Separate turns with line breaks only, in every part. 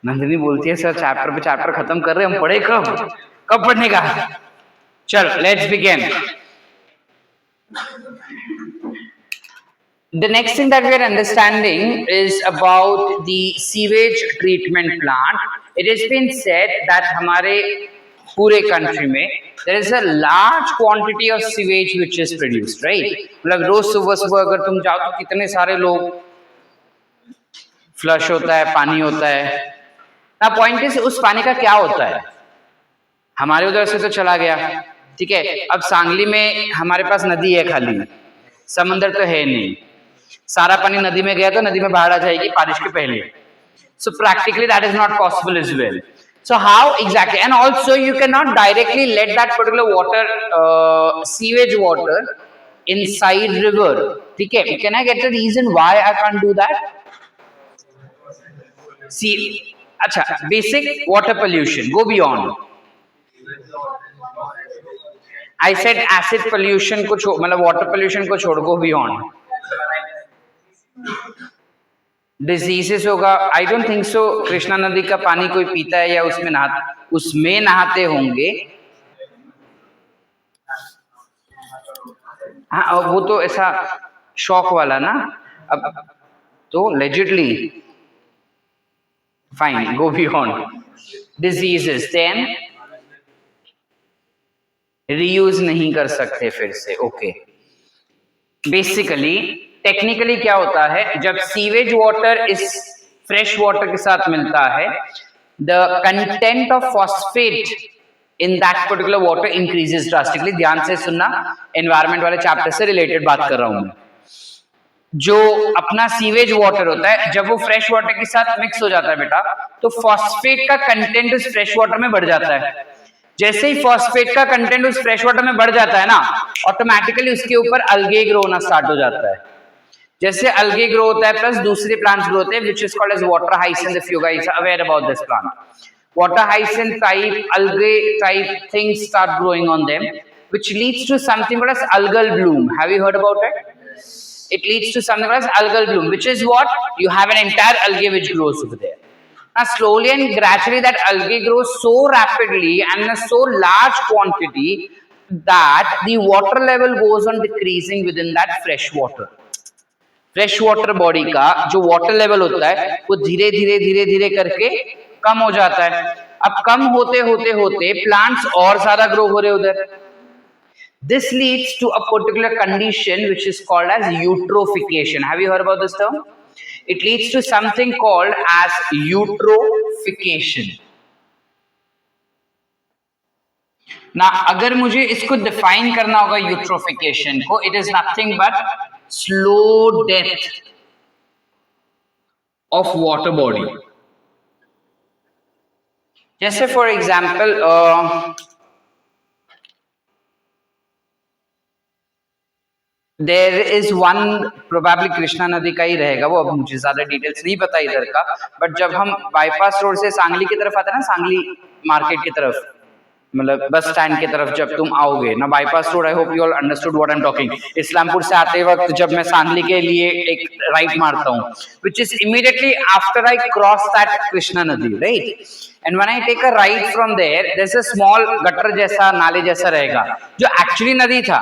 नंदिनी बोलती है sir chapter पे चैप्टर खत्म कर रहे हम पढ़े कब पढ़ने का? चलो let's begin. The next thing that we are understanding is about the sewage treatment plant. It has been said that हमारे पूरे country में there is a large quantity of sewage which is produced, right? मतलब रोज सुबह सुबह अगर तुम जाओ तो कितने सारे लोग फ्लश होता है, पानी होता है. ना पॉइंट इज उस पानी का क्या होता है? हमारे उधर से तो चला गया, ठीक है. अब सांगली में हमारे पास नदी है खाली, समंदर तो है नहीं. सारा पानी नदी में गया तो नदी में बाढ़ आ जाएगी बारिश के पहले. So practically that is not possible as well. So how exactly? And also you cannot directly let that particular water, sewage water, inside river. ठीक है? Can I get the reason why I can't do that? See, अच्छा, basic water pollution. Go beyond. I said acid pollution को छोड़, मतलब water pollution को छोड़, go beyond. Diseases होगा. I don't think so Krishna नदी का पानी कोई पीता है या उसमें नहाते होंगे. हाँ, वो तो ऐसा शौक वाला ना. अब तो legitly fine, go beyond. Diseases then reuse नहीं कर सकते फिर से. ओके, बेसिकली टेक्निकली क्या होता है, जब सीवेज वाटर इस फ्रेश वाटर के साथ मिलता है, the content of phosphate in that particular water increases drastically. ध्यान से सुनना, एनवायरमेंट वाले चैप्टर से रिलेटेड बात कर रहा हूं मैं. जो अपना सीवेज वाटर होता है, जब वो फ्रेश वाटर के साथ मिक्स हो जाता है बेटा, तो फॉस्फेट का कंटेंट उस फ्रेश वाटर में बढ़ जाता है. जैसे ही फॉस्फेट का कंटेंट उस फ्रेश वाटर में बढ़ जाता है ना, ऑटोमेटिकली उसके ऊपर अल्गे ग्रो होना स्टार्ट हो जाता है. जैसे अल्गे ग्रो होता है प्लस दूसरे प्लांट्स ग्रो होते हैं, which is called as water hyacinth. If you guys are aware about this plant, water hyacinth type, algae type things start growing on them, which leads to something called as algal bloom. Have you heard about it? It leads to something called as algal bloom, which is what you have an entire algae which grows over there. Now, slowly and gradually, that algae grows so rapidly and in a so large quantity that the water level goes on decreasing within that fresh water. Fresh water body का जो water level होता है वो धीरे धीरे धीरे धीरे करके कम हो जाता है. अब कम होते होते होते प्लांट्स और ज्यादा ग्रो हो रहे उधर. This leads to a particular condition which is called as eutrophication. Have you heard about this term? It leads to something called as eutrophication. ना अगर मुझे इसको डिफाइन करना होगा यूट्रोफिकेशन को, it is nothing but slow death of water body. जैसे for example there is one, probably Krishna नदी का ही रहेगा वो, अब मुझे ज्यादा डिटेल्स नहीं पता इधर का, बट जब हम बाईपास रोड से सांगली की तरफ आते हैं ना, सांगली मार्केट की तरफ, मतलब बस स्टैंड की तरफ जब तुम आओगे ना, bypass road, I hope you all understood what I am talking. Islampur से आते वक्त जब मैं सांगली के लिए एक राइट मारता हूँ, which is immediately after I cross that Krishna नदी, right. And when I take a right from there, there is a small gutter जैसा, नाले जैसा रहेगा, जो एक्चुअली नदी था.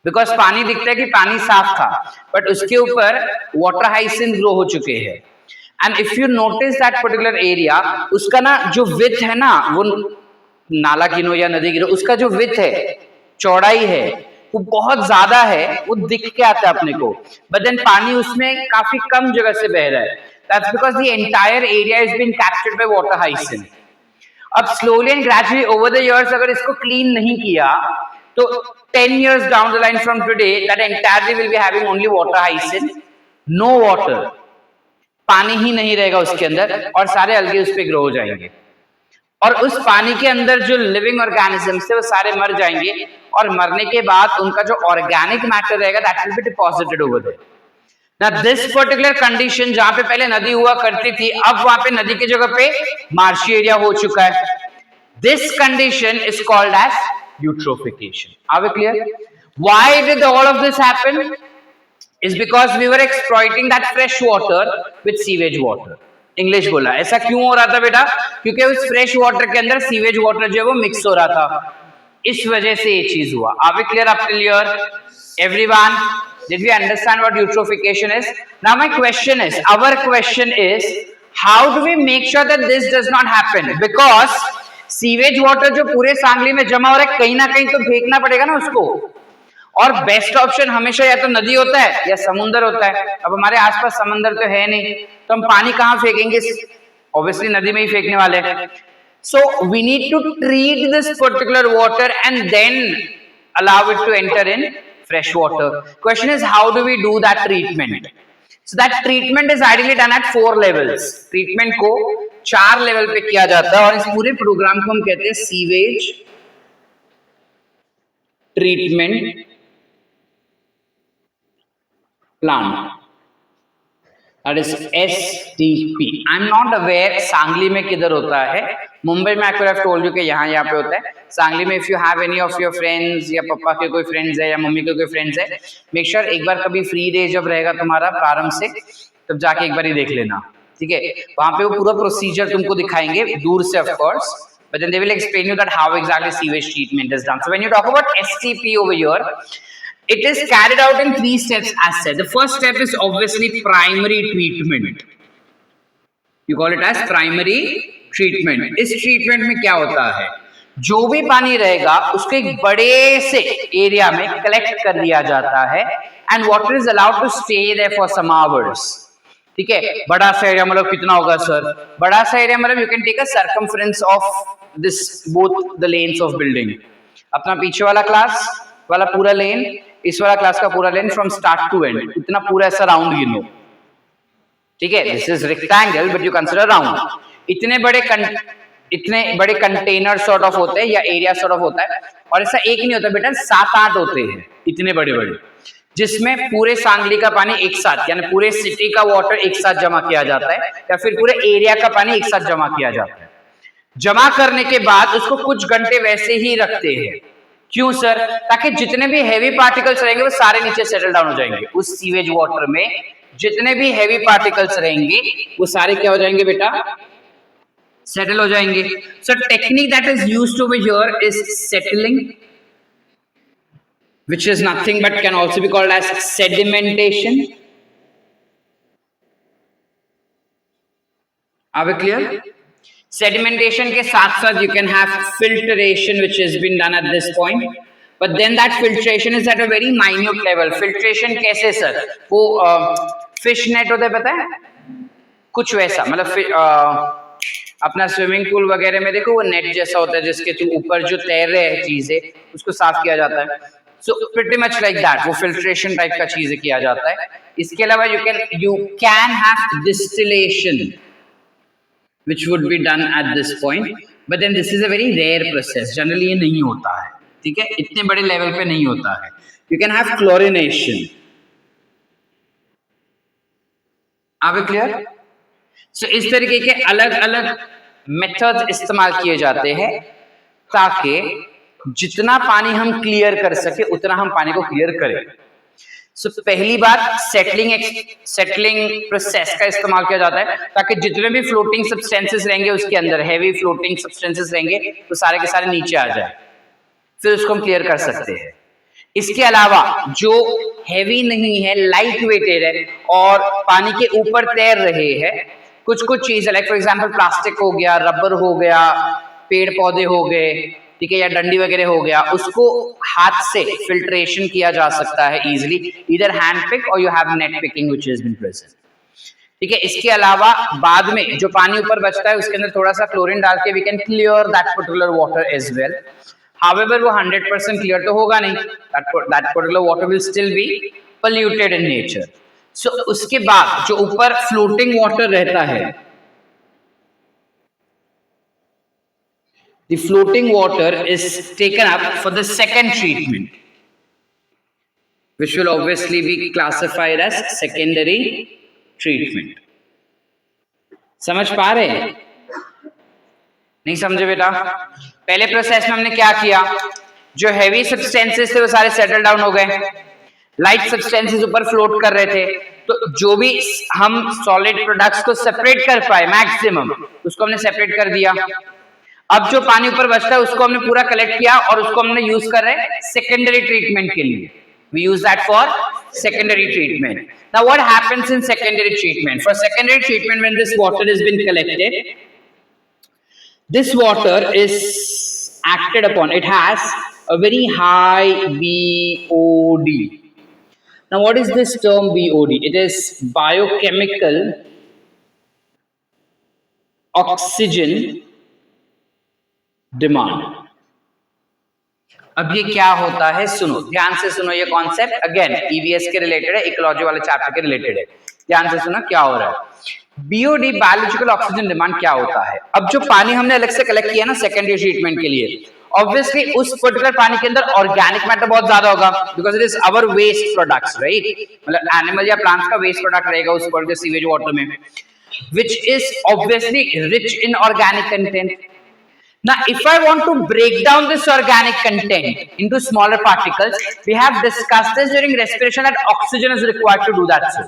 बिकॉज पानी दिखता है कि पानी साफ था, बट उसके ऊपर वाटर हाइसिंथ ग्रो हो चुके हैं. And if you notice that particular area, उसका ना जो विड्थ है ना, वो नाला गिनो या नदी गिनो, उसका जो विड्थ है, चौड़ाई है, वो बहुत ज्यादा है, वो दिख के आता है अपने को, बट देन पानी उसमें काफी कम जगह से बह रहा है. That's because the entire area is been captured by water hyacinth. अब slowly and gradually over the years अगर इसको क्लीन नहीं किया, तो 10 years down the line from today, that entirely will be having only water hyacinth, no water. पानी ही नहीं रहेगा उसके अंदर और सारे अलगे उस पे ग्रो हो जाएंगे, और उस पानी के अंदर जो लिविंग ऑर्गेनिजम्स थे वो सारे मर जाएंगे, और मरने के बाद उनका जो ऑर्गेनिक मैटर रहेगा that will be deposited over there. Now this particular condition, जहां पे पहले नदी हुआ करती थी, अब वहां पे नदी की जगह पे मार्शी एरिया हो चुका है. This condition is called as eutrophication. Are we clear? Why did all of this happen? Is because we were exploiting that fresh water with sewage water. English बोला। ऐसा क्यों हो रहा था बेटा? क्योंकि उस फ्रेश वाटर के अंदर सीवेज वाटर जो है वो मिक्स हो रहा था, इस वजह से ये चीज हुआ। Are we clear up till here everyone? Did we understand what eutrophication is? Now my question is, our question is, how do we make sure that this does not happen? Because sewage water जो पूरे सांगली में जमा हो रहा है, कहीं ना कहीं तो फेंकना पड़ेगा ना उसको, और बेस्ट ऑप्शन हमेशा या तो नदी होता है या समुंदर होता है। अब हमारे आसपास समंदर तो है नहीं, तो हम पानी कहाँ फेंकेंगे? ऑब्वियसली नदी में ही फेंकने वाले हैं। So we need to treat this particular water and then allow it to enter in fresh water. Question is, how do we do that treatment? So that treatment is ideally done at 4 levels. Treatment को 4 level पे किया जाता है, और इस पूरे programme को हम कहते हैं sewage treatment plant, that is STP. I'm not aware Sangli में किधर होता है। मुंबई में I could have told you कि यहाँ पे होता है। सांगली में if you have any of your friends, या पापा के कोई फ्रेंड्स है या मम्मी के कोई फ्रेंड्स है, make sure एक बार कभी फ्री डे जब रहेगा तुम्हारा प्रारंभ से, तब जाके एक बार ही देख लेना, ठीक है? वहां पे वो पूरा प्रोसीजर तुमको दिखाएंगे दूर से of course, but then they will explain you that how exactly sewage treatment is done. So when you talk about STP over here, it is carried out in 3 steps as said. The first step is obviously primary treatment. You call it as primary treatment. इस treatment में क्या होता है? जो भी पानी रहेगा उसको एक बड़े से एरिया में कलेक्ट कर लिया जाता है, and water is allowed to stay there for some hours. ठीक है? बड़ा सा एरिया मतलब कितना होगा सर? बड़ा सा एरिया मतलब you can take a circumference of this both the lanes of building. अपना पीछे वाला क्लास वाला पूरा लेन, इस वाला क्लास का पूरा लेन फ्रॉम स्टार्ट टू एंड, इतना पूरा ऐसा राउंड गिनो, ठीक है? This is rectangle but you consider round. इतने बड़े कंटेनर सॉर्ट ऑफ होते हैं या एरिया सॉर्ट ऑफ होता है, और ऐसा एक नहीं होता बेटा, 7-8 होते हैं इतने बड़े बड़े, जिसमें पूरे सांगली का पानी एक साथ, यानी पूरे सिटी का वाटर एक साथ जमा किया जाता है, या फिर पूरे एरिया का पानी एक साथ जमा किया जाता है। जमा करने के बाद उसको कुछ घंटे वैसे ही रखते हैं। क्यों सर? ताकि जितने भी हैवी पार्टिकल्स रहेंगे वो सारे नीचे सेटल डाउन हो जाएंगे। उस सीवेज वाटर में जितने भी हैवी पार्टिकल्स रहेंगे वो सारे क्या हो जाएंगे बेटा? सेटल हो जाएंगे। सो technique that is used over here is settling, which is nothing but can also be called as sedimentation. Are we clear? Sedimentation के साथ साथ you can have filtration which has been done at this point, but then that filtration is at a very minute level. Filtration कैसे sir? वो fish net होता है पता है? कुछ वैसा, मतलब अपना स्विमिंग पूल वगैरह में देखो वो नेट जैसा होता है जिसके थ्रू ऊपर जो तैर रहे हैं चीजें उसको साफ किया जाता है। So pretty much like that, वो filtration टाइप का चीजें किया जाता है। इसके अलावा you can have distillation which would be done at this point, but then this is a very rare process. Generally ये नहीं होता है, ठीक है? इतने बड़े लेवल पे नहीं होता है। You can have chlorination. Are we clear? So इस तरीके के अलग अलग मेथड्स इस्तेमाल किए जाते हैं ताकि जितना पानी हम क्लियर कर सके उतना हम पानी को क्लियर करें। सो पहली बात सेटलिंग प्रोसेस का इस्तेमाल किया जाता है ताकि जितने भी फ्लोटिंग सब्सटेंसेस रहेंगे उसके अंदर हैवी फ्लोटिंग सब्सटेंसेस रहेंगे तो सारे के सारे नीचे आ जाए, फिर उसको हम क्लियर कर सकते हैं। इसके अलावा जो हैवी नहीं है, लाइट वेटेड है और पानी के ऊपर तैर रहे हैं, कुछ चीजें लाइक फॉर एग्जांपल प्लास्टिक हो गया, रबर हो गया, पेड़ पौधे हो गए, ठीक है, या डंडी वगैरह हो गया, उसको हाथ से फिल्ट्रेशन किया जा सकता है इजीली, ईदर हैंड पिक और you have net picking which has been present, ठीक है। इसके अलावा बाद में जो पानी ऊपर बचता है उसके अंदर थोड़ा सा क्लोरीन डाल के we can clear that particular water as well. However वो 100% क्लियर तो होगा नहीं, that particular water will still be polluted in nature. So उसके बाद जो ऊपर फ्लोटिंग वाटर रहता है, the floating water is taken up for the second treatment, which will obviously be classified as secondary treatment. समझ पा रहे हैं? नहीं समझे बेटा? पहले प्रोसेस में हमने क्या किया, जो हैवी सब्सटेंसेस थे वो सारे सेटल डाउन हो गए, लाइट सब्सटेंसेस ऊपर फ्लोट कर रहे थे, तो जो भी हम सॉलिड प्रोडक्ट्स को सेपरेट कर पाए मैक्सिमम, उसको हमने सेपरेट कर दिया। अब जो पानी ऊपर बचता है उसको हमने पूरा कलेक्ट किया और उसको हमने यूज कर रहे हैं सेकेंडरी ट्रीटमेंट के लिए। We use that for secondary treatment. Now what happens in secondary treatment? For secondary treatment, when this water has been collected, this water is acted upon. It has a very high BOD. Now what is this term BOD? It is biochemical oxygen demand. अब ये क्या होता है, सुनो ध्यान से सुनो, ये कॉन्सेप्ट अगेन ईवीएस के रिलेटेड है, इकोलॉजी वाले चैप्टर के रिलेटेड है। ध्यान से सुनो क्या हो रहा है। बीओडी बायोलॉजिकल ऑक्सीजन डिमांड क्या होता है। अब जो पानी हमने अलग से कलेक्ट किया ना सेकेंडरी ट्रीटमेंट के लिए, ऑब्वियसली उस पर्टिकुलर पानी के अंदर ऑर्गेनिक मैटर बहुत ज्यादा होगा, because it is our waste products, right. मतलब एनिमल या प्लांट्स का वेस्ट प्रोडक्ट रहेगा उस पर्टिकुलर सीवेज वाटर में, which is obviously rich in organic content. Now, if I want to break down this organic content into smaller particles, we have discussed this during respiration that oxygen is required to do that. So,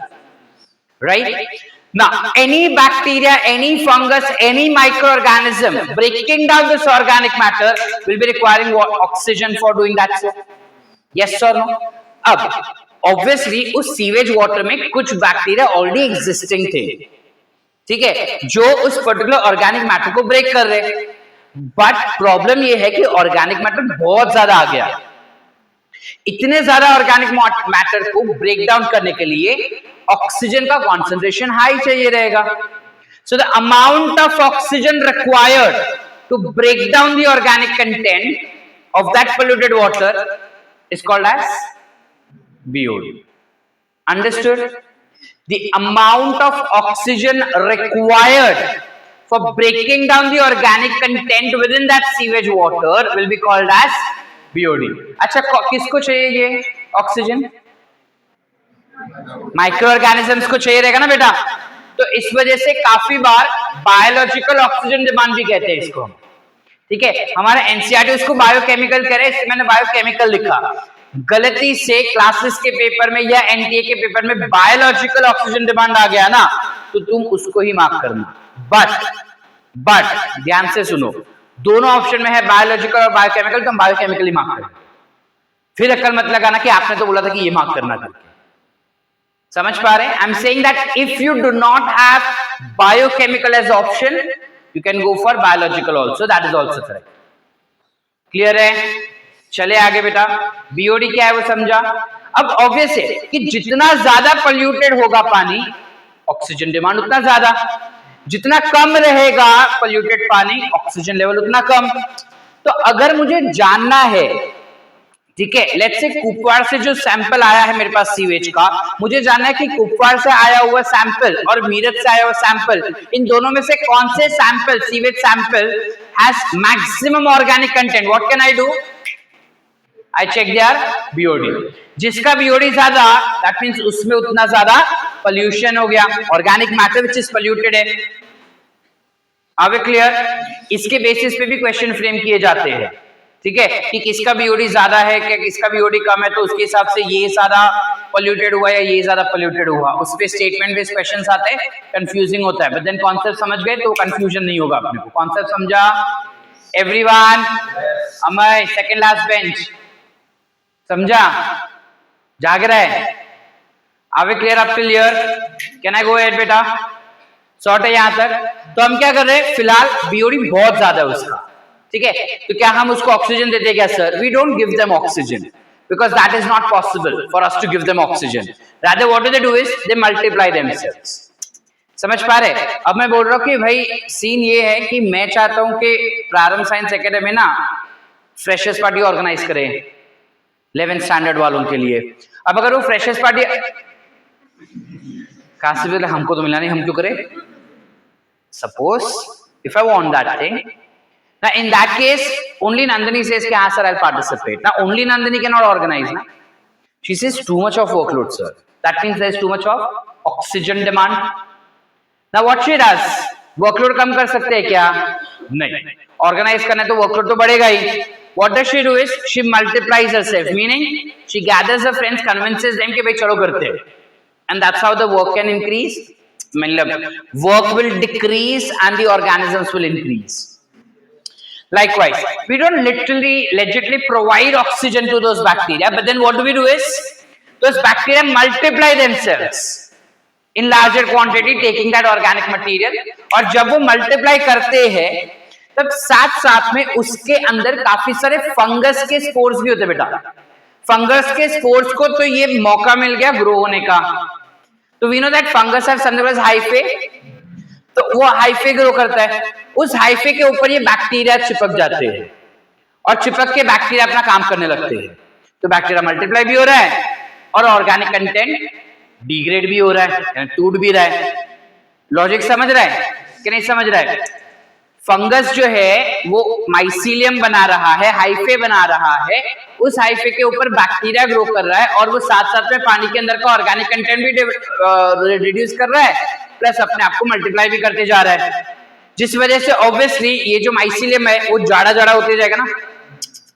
right? Now, any bacteria, any fungus, any microorganism breaking down this organic matter will be requiring oxygen for doing that. So, yes or no? अब obviously उस sewage water में कुछ bacteria already existing थे, ठीक है, जो उस particular organic matter को ब्रेक कर रहे हैं। बट प्रॉब्लम ये है कि ऑर्गेनिक मैटर बहुत ज्यादा आ गया। इतने ज्यादा ऑर्गेनिक मैटर को ब्रेक डाउन करने के लिए ऑक्सीजन का कॉन्सेंट्रेशन हाई चाहिए रहेगा। So the amount of oxygen required to break down the organic content of that polluted water is called as BOD. Understood? The amount of oxygen required for breaking down the organic content within that sewage water will be called as BOD. अच्छा, किसको चाहिए ये oxygen? Micro organisms को चाहिए रहेगा ना बेटा। तो इस वजह से काफी बार बायोलॉजिकल ऑक्सीजन डिमांड भी कहते हैं इसको, ठीक है। हमारा एनसीईआरटी उसको बायोकेमिकल कह रहे हैं, इसलिए मैंने बायोकेमिकल लिखा। गलती से क्लासेस के पेपर में या एनटीए के पेपर में बायोलॉजिकल ऑक्सीजन डिमांड आ गया ना, तो तुम उसको ही मार्क करना। बट ध्यान से सुनो, दोनों ऑप्शन में है बायोलॉजिकल और बायोकेमिकल, तो हम बायोकेमिकल ही मार्क करें। फिर अक्ल मत लगाना कि आपने तो बोला था कि ये मार्क करना था। समझ पा रहे हैं? I am saying that if you do not have biochemical as option, you can go for biological also, that is also correct. Clear है? चले आगे बेटा। बीओडी क्या है वो समझा। अब ऑब्वियस है कि जितना ज्यादा पोल्यूटेड होगा पानी, ऑक्सीजन डिमांड उतना ज्यादा, जितना कम रहेगा पोल्यूटेड पानी, ऑक्सीजन लेवल उतना कम। तो अगर मुझे जानना है, ठीक है, लेट्स से कुपवाड़ से जो सैंपल आया है मेरे पास सीवेज का, मुझे जानना है कि कुपवाड़ से आया हुआ सैंपल और मीरठ से आया हुआ सैंपल, इन दोनों में से कौन से sample, sewage sample has maximum organic content. What can I do? I check their BOD. जिसका BOD ज्यादा, that means उसमें उतना ज्यादा pollution हो गया, organic matter which is polluted है। Are we clear? इसके बेसिस पे भी क्वेश्चन फ्रेम किए जाते हैं, ठीक है, कि किसका BOD ज्यादा है, क्या किसका BOD कम है, तो उसके हिसाब से ये ज्यादा पोल्यूटेड हुआ या ये ज्यादा पोल्यूटेड हुआ, उस पे स्टेटमेंट बेस्ड क्वेश्चंस आते हैं, कंफ्यूजिंग होता है। बट देन कॉन्सेप्ट समझ गए तो कंफ्यूजन नहीं होगा अपने को। कॉन्सेप्ट समझा everyone? Amay second last bench समझा? जाग रहा है? Are we clear up till here? Can I go ahead बेटा? शॉर्ट है यहां तक। तो हम क्या कर रहे हैं, फिलहाल बीओडी बहुत ज्यादा है उसका, ठीक है, तो क्या हम उसको ऑक्सीजन देते क्या? Sir, we don't give them oxygen because that is not possible for us to give them oxygen. Rather what do they do is they multiply themselves. समझ पा रहे? अब मैं बोल रहा हूँ कि भाई सीन ये है कि मैं चाहता हूं कि प्रारंभ साइंस एकेडमी ना फ्रेशर्स पार्टी ऑर्गेनाइज करें 11th स्टैंडर्ड वालों के लिए। अब अगर वो फ्रेशर्स पार्टी कहां से बोले, हमको तो मिला नहीं, हम क्यों करें? Suppose if I want that thing, now in that case only Nandini says कि हाँ sir I'll participate. Now only Nandini cannot organize ना, she says too much of workload sir, that means there is too much of oxygen demand. Now what she does, workload कम कर सकते हैं क्या? नहीं, organise करना है तो वर्कलोड तो बढ़ेगा ही। what does she do is she multiplies herself, meaning she gathers her friends, convinces them कि भाई चलो करते हैं, and that's how the work can increase. मतलब work will decrease and the organisms will increase. Likewise, we don't legitimately provide oxygen to those bacteria, but then what do is those bacteria multiply themselves in larger quantity, taking that organic material. और जब वो multiply करते हैं तब साथ साथ में उसके अंदर काफी सारे फंगस के स्पोर्स भी होते बेटा. फंगस के स्पोर्स को तो ये मौका मिल गया ग्रो होने का. तो we know that fungus have something called hyphae. तो वो हाइफे ग्रो करता है, उस हाइफे के ऊपर ये बैक्टीरिया चिपक जाते हैं और चिपक के बैक्टीरिया अपना काम करने लगते हैं. तो बैक्टीरिया मल्टीप्लाई भी हो रहा है और ऑर्गेनिक कंटेंट डिग्रेड भी हो रहा है, टूट भी रहा है. लॉजिक समझ रहा है कि नहीं समझ रहा है? फंगस जो है वो माइसीलियम बना रहा है, हाइफे बना रहा है, उस हाइफे के ऊपर बैक्टीरिया ग्रो कर रहा है और वो साथ साथ में पानी के अंदर का ऑर्गेनिक कंटेंट भी रिड्यूस कर रहा है, प्लस अपने आप को मल्टीप्लाई भी करते जा रहा है. जिस वजह से ऑब्वियसली ये जो माइसीलियम है वो जाड़ा जाड़ा होते जाएगा ना.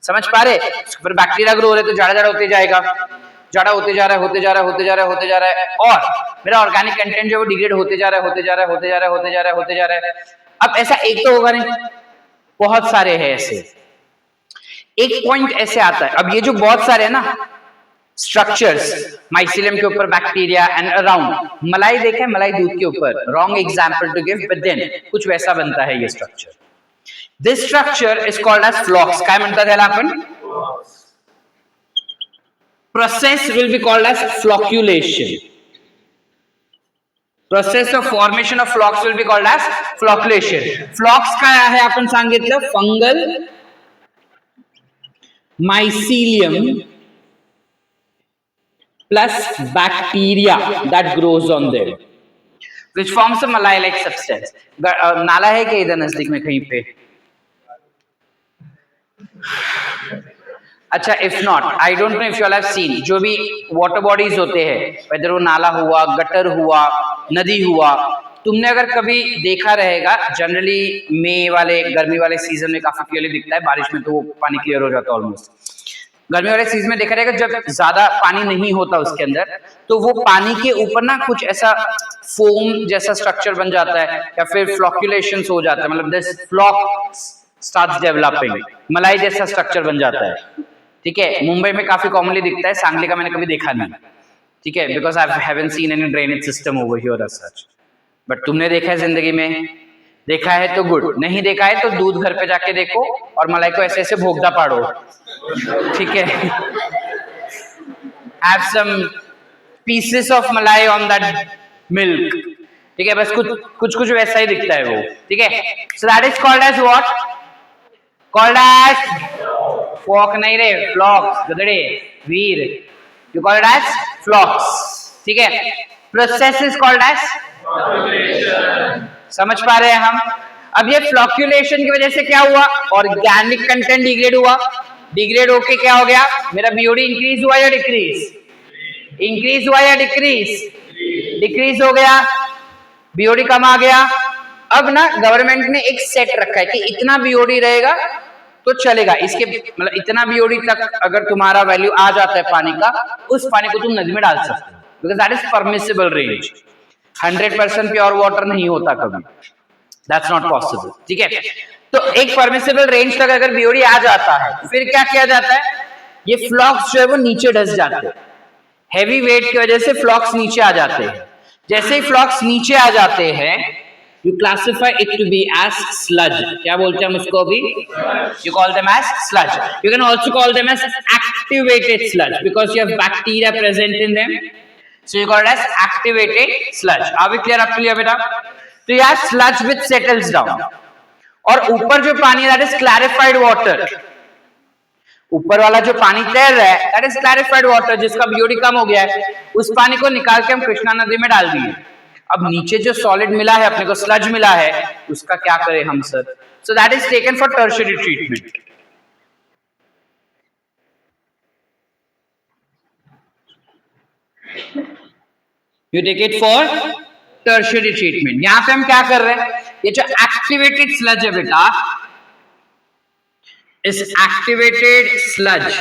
समझ पा रहे? फिर बैक्टीरिया ग्रो हो रहे तो जाड़ा जाड़ा होते जाएगा, जाड़ा होते जा रहा है, होते जा रहा है, होते जा रहा है, होते जा रहा है, और मेरा ऑर्गेनिक कंटेंट जो वो डिग्रेड होते जा रहा है, होते जा रहा है, होते जा रहा है, होते जा रहा है, होते जा रहा है. अब ऐसा एक तो होगा नहीं, बहुत सारे हैं ऐसे. एक पॉइंट ऐसे आता है, अब ये जो बहुत सारे हैं ना स्ट्रक्चर्स, माइसीलियम के ऊपर बैक्टीरिया एंड अराउंड, मलाई देखा है, मलाई दूध के ऊपर, wrong example to give, but then कुछ वैसा बनता है ये structure. This structure is called as flocs. काय म्हणतात याला आपण? Process will be called as flocculation. Process of formation of flocks will be called as flocculation. Flocks काय आहे आपण सांगितलं? Fungal mycelium plus bacteria that grows on them, which forms a malai-like substance. नाला है क्या इधर नजदीक में कहीं पे? अच्छा, if not, I don't know if you all have seen, जो भी वाटर बॉडीज होते हैं, वेदर वो नाला हुआ, गटर हुआ, नदी हुआ, तुमने अगर कभी देखा रहेगा, जनरली मई वाले गर्मी वाले सीजन में काफी क्लियरली दिखता है, बारिश में तो वो पानी क्लियर हो जाता है ऑलमोस्ट. गर्मी वाले सीजन में देखा रहेगा जब ज्यादा पानी नहीं होता उसके अंदर, तो वो पानी के ऊपर ना कुछ ऐसा फोम जैसा स्ट्रक्चर बन जाता है या फिर फ्लॉक्यूलेशंस हो जाता है, मतलब दिस फ्लॉक स्टार्ट्स डेवलपिंग, मलाई जैसा स्ट्रक्चर बन जाता है. ठीक है, मुंबई में काफी कॉमनली दिखता है, सांगली का मैंने कभी देखा नहीं. ठीक है, because I haven't seen any drainage system over here as such. But तुमने देखा है जिंदगी में? देखा है तो गुड, नहीं देखा है तो दूध घर पे जाके देखो और मलाई को ऐसे ऐसे भोगदा पाड़ो. ठीक है, हैव सम पीसेस ऑफ मलाई ऑन दैट मिल्क. ठीक है, बस कुछ कुछ वैसा ही दिखता है वो. ठीक है, so that is called as what? Called as floc नहीं रे, फ्लॉक्स, गधड़े, वीर. You call it as flocs. ठीक है, process is called as flocculation. समझ पा रहे हैं हम? अब ये फ्लॉक्यूलेशन की वजह से क्या हुआ? ऑर्गेनिक कंटेंट डिग्रेड हुआ. डिग्रेड होके क्या हो गया? मेरा बीओडी इंक्रीज हुआ या डिक्रीज? इंक्रीज हुआ या डिक्रीज? डिक्रीज हो गया, बीओडी कम आ गया. अब ना गवर्नमेंट ने एक सेट रखा है कि इतना बीओडी रहेगा तो चलेगा. इसके मतलब इतना बीओडी तक अगर तुम्हारा वैल्यू आ जाता है पानी का, उस पानी को तुम नदी में डाल सकते हो, because that is permissible range. 100% pure water नहीं होता कभी, दैट्स नॉट पॉसिबल. ठीक है, तो एक परमिसिबल रेंज तक अगर बीओडी आ जाता है, फिर क्या किया जाता है? ये फ्लॉक्स जो है वो नीचे ढस जाते हैं. हैवी वेट की वजह से फ्लॉक्स नीचे आ जाते हैं. जैसे ही फ्लॉक्स नीचे आ जाते हैं, you classify it to be as sludge. क्या बोलते हैं हम उसको अभी? You call them as sludge. You can also call them as activated sludge because you have bacteria present in them. So you call it as activated sludge. Are we clear up to here बेटा? तो यह sludge which settles down. और ऊपर जो पानी है that is clarified water. ऊपर वाला जो पानी तैर रहा है that is clarified water, जिसका बीओडी कम हो गया है, उस पानी को निकाल के हम कृष्णा नदी में डाल दिए. अब नीचे जो सॉलिड मिला है अपने को, स्लज मिला है, उसका क्या करें हम sir? So that is taken for tertiary treatment. You take it for tertiary treatment. यहां पे हम क्या कर रहे हैं? ये जो एक्टिवेटेड स्लज है बेटा, इस एक्टिवेटेड स्लज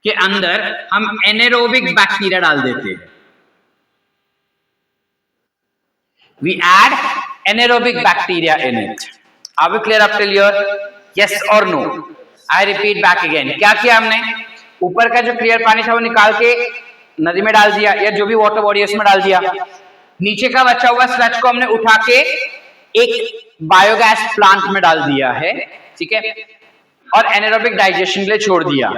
के अंदर हम एनेरोबिक बैक्टीरिया डाल देते हैं। We add anaerobic bacteria in it. Are we clear up till here? Yes or no? I repeat back again. क्या किया हमने? ऊपर का जो क्लियर पानी था वो निकाल के नदी में डाल दिया या जो भी वाटर बॉडी है उसमें डाल दिया। नीचे का बचा हुआ स्लज को हमने उठा के एक बायोगैस प्लांट में डाल दिया है, ठीक है, और एनारोबिक डाइजेशन के लिए छोड़ दिया।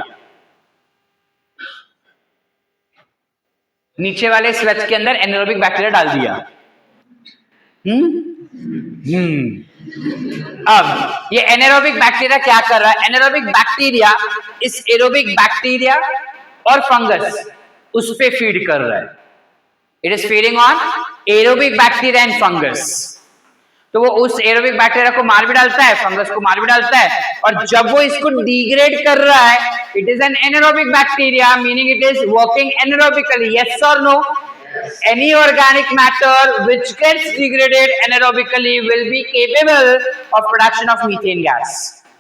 नीचे वाले स्लज के अंदर एनारोबिक बैक्टीरिया डाल दिया। अब ये एनारोबिक बैक्टीरिया क्या कर रहा है? एनारोबिक बैक्टीरिया इस एरोबिक बैक्टीरिया और फंगस उस पे फीड कर रहा है। It is feeding on aerobic bacteria and fungus. तो वो उस एरोबिक बैक्टीरिया को मार भी डालता है, फंगस को मार भी डालता है, और जब वो इसको डिग्रेड कर रहा है, it is an anaerobic bacteria, meaning it is working anaerobically. Yes और no? Any organic matter which gets degraded anaerobically will be capable of production of methane gas,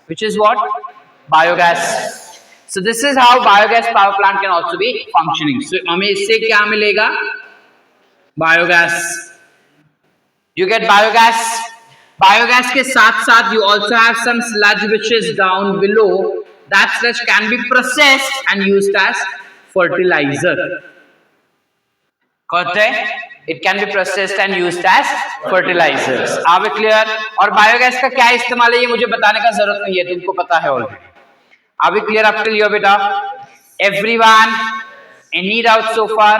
which is what? Biogas. So this is how biogas power plant can also be functioning. So हमें इससे क्या मिलेगा? Biogas. You get biogas. Biogas के साथ साथ you also have some sludge which is down below. That sludge can be processed and used as fertilizer. It can be processed and used as fertilizers. Are we clear? और biogas का क्या इस्तेमाल है ये मुझे बताने का जरूरत नहीं है, तुमको पता है already. Are we clear up till here बेटा? Everyone, any doubt so far?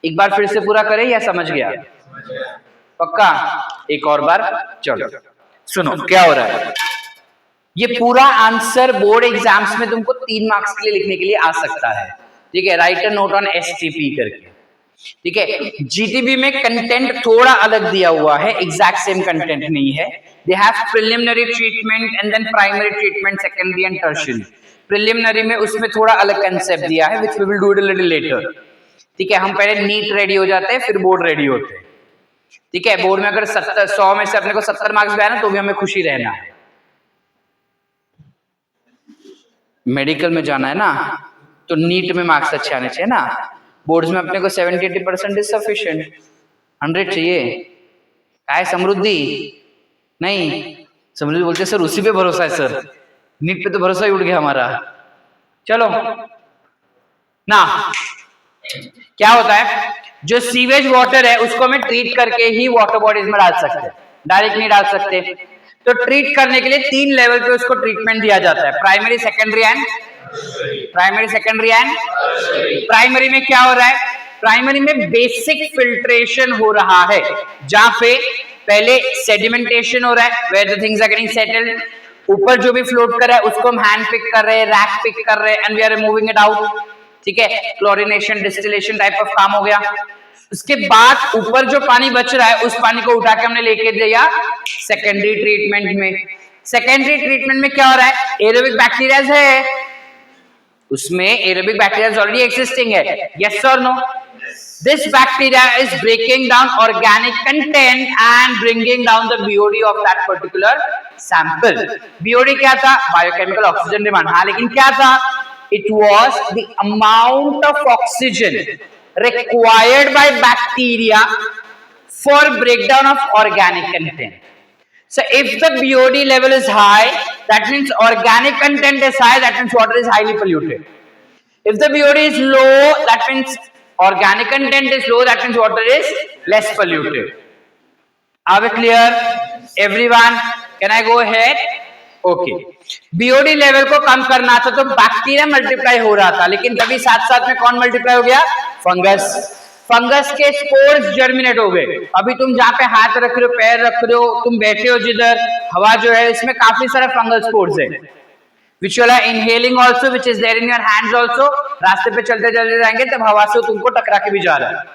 एक बार फिर से पूरा करें या समझ गया? पक्का? एक और बार चलो सुनो क्या हो रहा है। ये पूरा आंसर बोर्ड एग्जाम्स में तुमको 3 मार्क्स के लिए लिखने के लिए आ सकता है, ठीक है? Right a note on STP करके, ठीक है? जीटीबी में कंटेंट थोड़ा अलग दिया हुआ है, एग्जैक्ट सेम कंटेंट नहीं है। They have preliminary treatment and then primary treatment, secondary and tertiary. Preliminary में उसमें थोड़ा अलग कंसेप्ट दिया है, which we will do it a little later, ठीक है? हम पहले नीट रेडी हो जाते हैं, फिर बोर्ड रेडी होते हैं, ठीक है? बोर्ड में अगर 100 में से अपने को 70 मार्क्स भी आए ना तो भी हमें खुशी रहना है। मेडिकल में जाना है ना तो नीट में मार्क्स अच्छे आने चाहिए ना। बोर्ड्स में अपने को 70-80% इज सफिशिएंट, 100 चाहिए। काय समृद्धि नहीं, समृद्धि बोलते सर उसी पे भरोसा है सर, नीट पे तो भरोसा ही उठ गया हमारा। चलो ना, क्या होता है जो सीवेज वाटर है उसको हमें ट्रीट करके ही वाटर बॉडीज में डाल सकते हैं, डायरेक्ट नहीं डाल सकते। तो ट्रीट करने के लिए 3 लेवल पे उसको ट्रीटमेंट दिया जाता है, primary, secondary and primary, secondary and primary में क्या हो रहा है? प्राइमरी में बेसिक फिल्ट्रेशन हो रहा है, जहां पे पहले सेडिमेंटेशन हो रहा है, where the things are getting settled. ऊपर जो भी फ्लोट कर रहा है उसको हम हैंड पिक कर रहे हैं, रैक पिक कर रहे हैं, and we are removing it out, ठीक है? क्लोरिनेशन, डिस्टिलेशन टाइप ऑफ काम हो गया। उसके बाद ऊपर जो पानी बच रहा है उस पानी को उठा के हमने लेके दिया सेकेंडरी ट्रीटमेंट में। सेकेंडरी ट्रीटमेंट में क्या हो रहा है? एरोबिक बैक्टीरिया है, उसमें एरोबिक बैक्टीरिया ऑलरेडी एक्सिस्टिंग है। यस और no? This bacteria is breaking down organic content and bringing down the BOD of that particular sample. BOD क्या था? Biochemical oxygen demand. हाँ, लेकिन क्या था? It was the amount of oxygen required by bacteria for breakdown of organic content. So if the BOD level is high, that means organic content is high, that means water is highly polluted. If the BOD is low, that means organic content is low, that means water is less polluted. Are we clear? Everyone, can I go ahead? Okay. BOD level को कम करना था तो bacteria multiply हो रहा था, लेकिन तभी साथ साथ में कौन मल्टीप्लाई हो गया? फंगस। फंगस के स्पोर्स जर्मिनेट हो गए। अभी तुम जहाँ पे हाथ रख रहे हो, पैर रख रहे हो, तुम बैठे हो जिधर, हवा जो है इसमें काफी सारा फंगल स्पोर्स है, which you are inhaling also, which is there in your hands also. रास्ते पे चलते चलते जाएंगे तब हवा से तुमको टकरा के भी जा रहा है।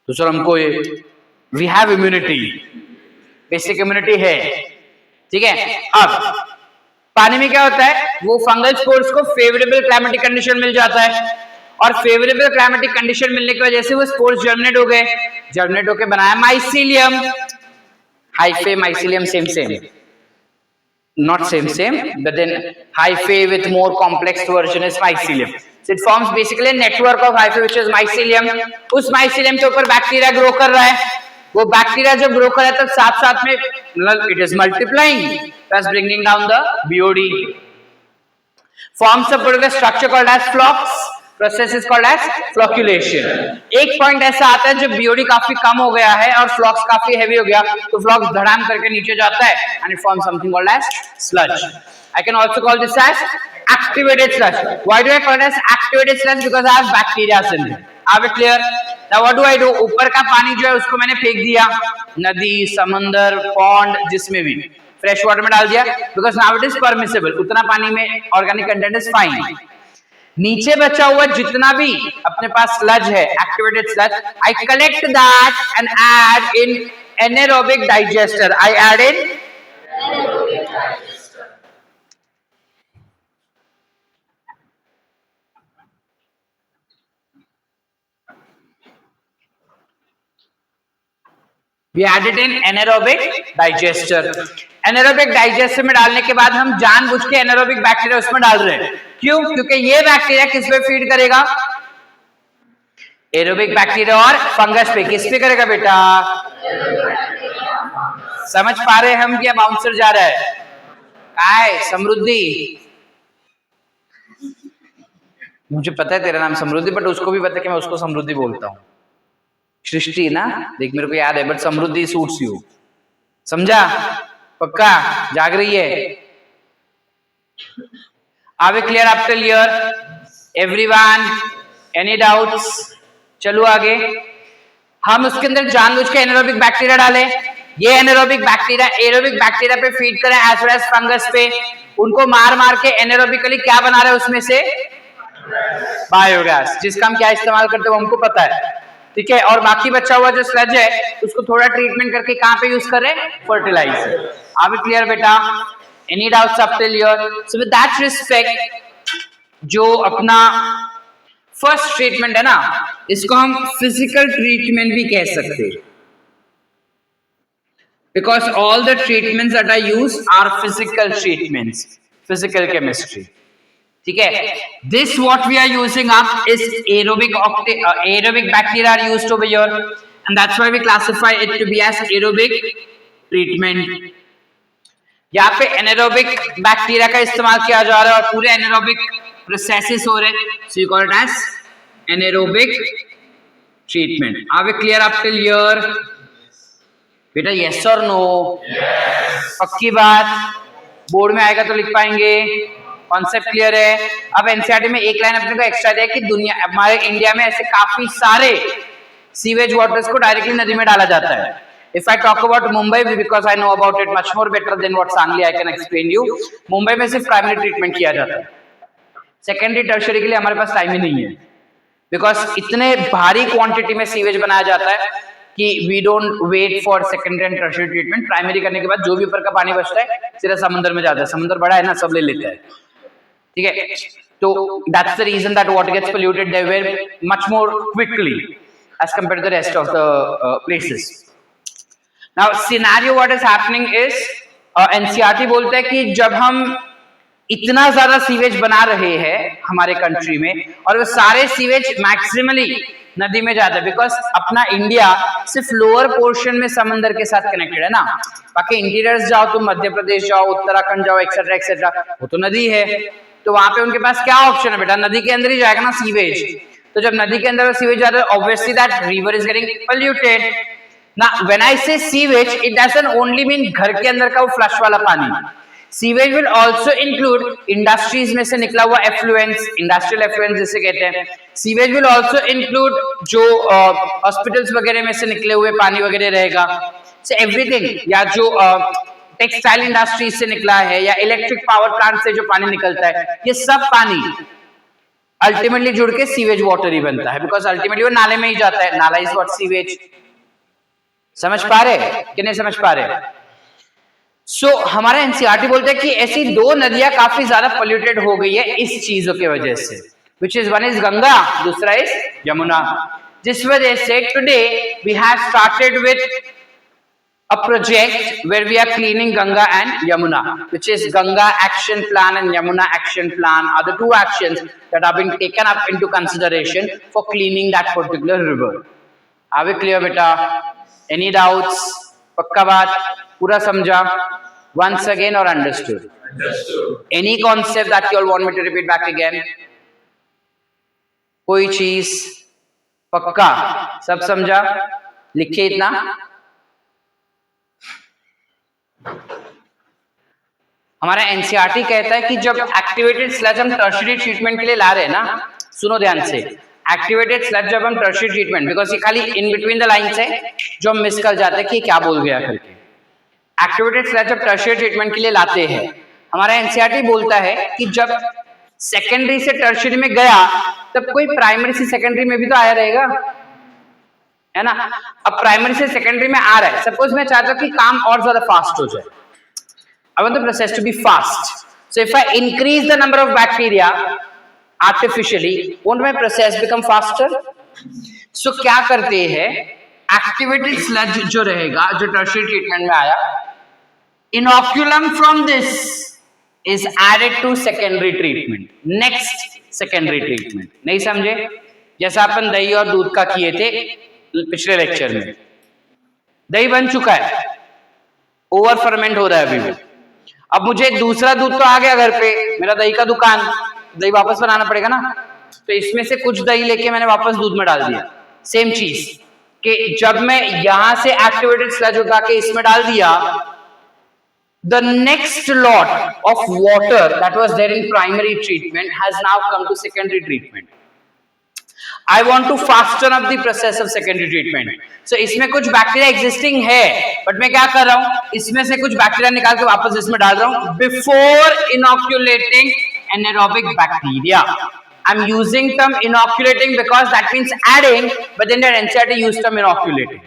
तो सर हमको ये we have immunity, basic immunity है, ठीक है? अब पानी में क्या होता है? वो फंगल स्पोर्स को फेवरेबल क्लाइमेटिक कंडीशन मिल जाता है, और फेवरेबल क्लाइमेटिक कंडीशन मिलने की वजह से वो स्पोर्स जर्मिनेट हो गए, जर्मिनेट होकर बनाया mycelium, hyphae mycelium, same same. not same, but then hyphae with more complex version is mycelium. So it forms basically a network of hyphae which is mycelium. उस mycelium के ऊपर bacteria grow कर रहा है. वो bacteria जब grow कर रहा है तब साथ साथ में it is multiplying, thus bringing down the BOD. Forms a particular structure called as flocks. Process is called as flocculation. एक पॉइंट ऐसा आता है जब बीओडी काफी कम हो गया है और फ्लॉक्स काफी हेवी हो गया तो फ्लॉक्स धड़ाम करके नीचे जाता है and it forms something called as sludge. I can also call this as activated sludge. Why do I call it as activated sludge? Because I have bacteria in it. Are we clear? Now what do I do? ऊपर का पानी जो है उसको मैंने फेंक दिया नदी, समंदर, पॉन्ड, जिसमें भी फ्रेश वाटर में डाल दिया because now it is permissible. उतना पानी में ऑर्गेनिक कंटेंट इज फाइन. नीचे बचा हुआ जितना भी अपने पास स्लज है, activated sludge, I collect that and add in anaerobic digester. I add in We add it in anaerobic digester. Anaerobic digester में डालने के बाद हम जानबूझ के एनारोबिक बैक्टीरिया उसमें डाल रहे हैं. क्यों? क्योंकि ये बैक्टीरिया किस पे फीड करेगा? एरोबिक बैक्टीरिया और फंगस पे. किस पे करेगा बेटा? समझ पा रहे हम क्या बाउंसर जा रहा है? काय समृद्धि. मुझे पता है तेरा नाम समृद्धि, बट उसको भी पता है कि मैं उसको समृद्धि बोलता हूँ. सृष्टि ना, देख मेरे को याद है, बट समृद्धि सूट्स यू. समझा? पक्का जाग रही है? Are we clear up till here? Everyone? Any doubts? चलो आगे. हम उसके अंदर जानबूझ के एनारोबिक बैक्टीरिया डाले. ये एनारोबिक बैक्टीरिया एरोबिक बैक्टीरिया पे फीड करें एज वेल एज फंगस पे. उनको मार मार के एनारोबिकली क्या बना रहे हैं उसमें से? बायोगैस. जिसका हम क्या इस्तेमाल करते हैं हमको पता है. ठीक है. और बाकी बचा हुआ जो स्लज है उसको थोड़ा ट्रीटमेंट करके कहां पे यूज करें? फर्टिलाइजर. Are we clear बेटा? Any doubts up till here? So with that respect, जो अपना फर्स्ट ट्रीटमेंट है ना, इसको हम फिजिकल ट्रीटमेंट भी कह सकते हैं. Because all the treatments that I use are physical treatments, physical chemistry. ठीक है. This what we are using up is aerobic bacteria are used over here, and that's why we classify it to be as aerobic treatment. यहाँ पे anaerobic bacteria का इस्तेमाल किया जा रहा है और पूरे एनारोबिक प्रोसेसेस हो रहे हैं. So you call it as anaerobic treatment. Are we clear up till here? बेटा यस और नो? पक्की बात. बोर्ड में आएगा तो लिख पाएंगे. कॉन्सेप्ट क्लियर है? अब एनसीईआरटी में एक लाइन अपने को एक्स्ट्रा दिया कि दुनिया हमारे इंडिया में ऐसे काफी सारे सीवेज वाटर्स को डायरेक्टली नदी में डाला जाता है. If I talk about Mumbai, because I know about it much more better than what Sangli I can explain you. Mumbai में सिर्फ प्राइमरी ट्रीटमेंट किया जाता है. सेकेंडरी टर्शियरी के लिए हमारे पास टाइम ही नहीं है, बिकॉज इतने भारी क्वांटिटी में सीवेज बनाया जाता है कि we don't wait for secondary and tertiary treatment. Primary करने के बाद जो भी ऊपर का पानी बचता है सीधा समंदर में जाता है. समंदर बड़ा है ना, सब ले लेता है. ठीक है. तो that's the reason that water gets polluted there much more quickly as compared to the rest of the places. Now scenario what is happening is NCERT बोलता है कि जब हम इतना ज्यादा सीवेज बना रहे हैं हमारे कंट्री में और वो सारे सीवेज मैक्सिमली नदी में जाता है, बिकॉज अपना इंडिया सिर्फ लोअर पोर्शन में समंदर के साथ कनेक्टेड है ना. बाकी इंटीरियर्स जाओ, तुम मध्य प्रदेश जाओ, उत्तराखंड जाओ, एक्सेट्रा एक्सेट्रा, वो तो नदी है. तो वहां पे उनके पास क्या ऑप्शन है बेटा? नदी के अंदर ही जाएगा ना सीवेज. तो जब नदी के अंदर सीवेज जाता है, obviously that river is getting polluted. Now, when I say sewage, it doesn't only mean घर के अंदर का वो फ्लश वाला पानी. Sewage will also include industries में से निकला हुआ effluents, industrial effluents जिसे कहते हैं. Sewage will also include जो hospitals वगैरह में से निकले हुए पानी वगैरह रहेगा. So everything, या जो टेक्सटाइल इंडस्ट्री से निकला है या इलेक्ट्रिक पावर प्लांट से जो पानी निकलता है, ये सब पानी अल्टीमेटली जुड़ के सीवेज वाटर ही बनता है, बिकॉज अल्टीमेटली वो नाले में ही जाता है. नाला इज व्हाट सीवेज. समझ पा रहे कि नहीं समझ पा रहे? सो हमारा एनसीईआरटी बोलता है कि ऐसी दो नदियां काफी ज्यादा पोल्यूटेड हो गई है इस चीजों की वजह से, which is one is Ganga, दूसरा इज यमुना. जिस वजह से today we have started with a project where we are cleaning Ganga and Yamuna, which is Ganga Action Plan and Yamuna Action Plan are the two actions that have been taken up into consideration for cleaning that particular river. Are we clear, beta? Any doubts? Pakka baat? Pura samjha? Once again or understood? Understood. Any concept that you all want me to repeat back again? कोई चीज पक्का सब समझा? लिखिए इतना. हमारा NCERT कहता है कि जब एक्टिवेटेड स्लज हम टर्शियरी ट्रीटमेंट के लिए ला रहे हैं ना, सुनो ध्यान से, एक्टिवेटेड स्लज जब हम टर्शियरी ट्रीटमेंट, बिकॉज ये खाली इन बिटवीन द लाइंस है जो हम मिस कर जाते हैं कि क्या बोल गया करके. एक्टिवेटेड स्लज जब टर्शियरी ट्रीटमेंट के लिए लाते हैं, हमारा एनसीईआरटी बोलता है कि जब सेकेंडरी से टर्शियरी में गया तब कोई प्राइमरी से सेकेंडरी में भी तो आया रहेगा, है ना. अब प्राइमरी से सेकेंडरी में आ रहा है, सपोज मैं चाहता हूं कि काम और ज्यादा फास्ट हो जाए. I want the process to be fast. So if I increase the number of bacteria artificially, won't my process become faster? So क्या करते हैं, activated sludge जो रहेगा, जो tertiary treatment में आया, inoculum from this is added to secondary treatment. Next secondary treatment. नहीं समझे? जैसा अपन दही और दूध का किए थे पिछले लेक्चर में. दही बन चुका है, ओवर फर्मेंट हो रहा है अभी भी. अब मुझे दूसरा दूध तो आ गया घर पे, मेरा दही का दुकान, दही वापस बनाना पड़ेगा ना. तो इसमें से कुछ दही लेके मैंने वापस दूध में डाल दिया. सेम चीज कि जब मैं यहां से एक्टिवेटेड स्लज उठा के इसमें डाल दिया, the next lot of water that was there in primary treatment has now come to secondary treatment. I want to fasten up the process of secondary treatment. So इसमें कुछ बैक्टीरिया एग्जिस्टिंग है, but मैं क्या कर रहा हूं, इसमें से कुछ बैक्टीरिया निकाल के वापस इसमें डाल रहा हूं. Before inoculating anaerobic bacteria. I'm using term inoculating because that means adding, but then the NCERT use term inoculating.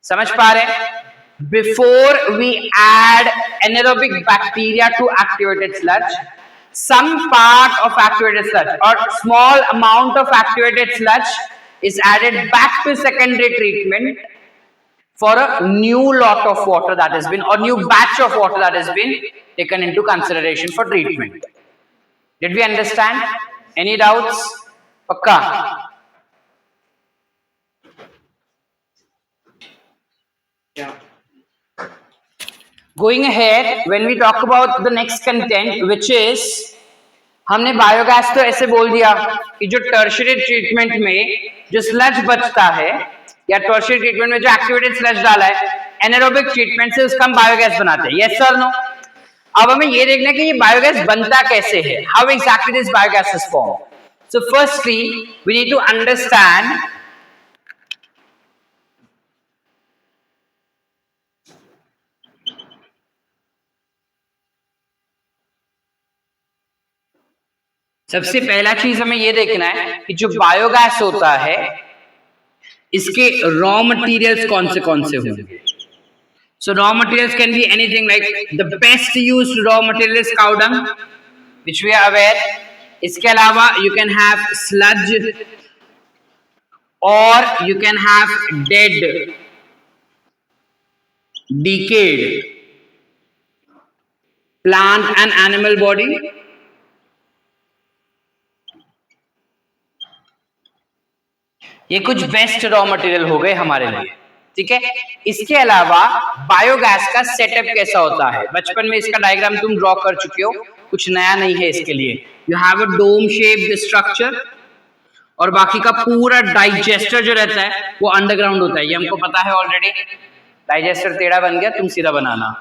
समझ पा रहे हैं? Before we add anaerobic bacteria to activated sludge, some part of activated sludge or small amount of activated sludge is added back to secondary treatment for a new lot of water that has been, or new batch of water that has been taken into consideration for treatment. Did we understand? Any doubts? Pakka? Yeah. Going ahead, when we talk about the next content, which is, हमने biogas तो ऐसे बोल दिया कि जो tertiary treatment में जो sludge बचता है, या टर्शियरी ट्रीटमेंट में जो एक्टिवेटेड स्लज डाला है, एनारोबिक ट्रीटमेंट से उसका हम बायोगैस बनाते हैं. Yes sir no? अब हमें ये देखना है कि ये बायोगैस बनता कैसे है. How exactly this biogas is form. So firstly we need to understand सबसे पहला चीज हमें ये देखना है कि जो बायोगैस होता है इसके रॉ मटेरियल्स कौन से होंगे. So raw materials can be anything, like the best used raw material is cow dung, which we are aware. इसके अलावा you can have sludge or you can have dead, decayed plant and animal body. ये कुछ best raw material हो गए हमारे लिए. ठीक है. इसके अलावा बायोगैस का सेटअप कैसा होता है, बचपन में इसका डायग्राम तुम ड्रॉ कर चुके हो, कुछ नया नहीं है इसके लिए. You have a dome shaped structure और बाकी का पूरा डाइजेस्टर जो रहता है वो अंडरग्राउंड होता है. ये हमको पता है ऑलरेडी. डाइजेस्टर टेढ़ा बन गया, तुम सीधा बनाना.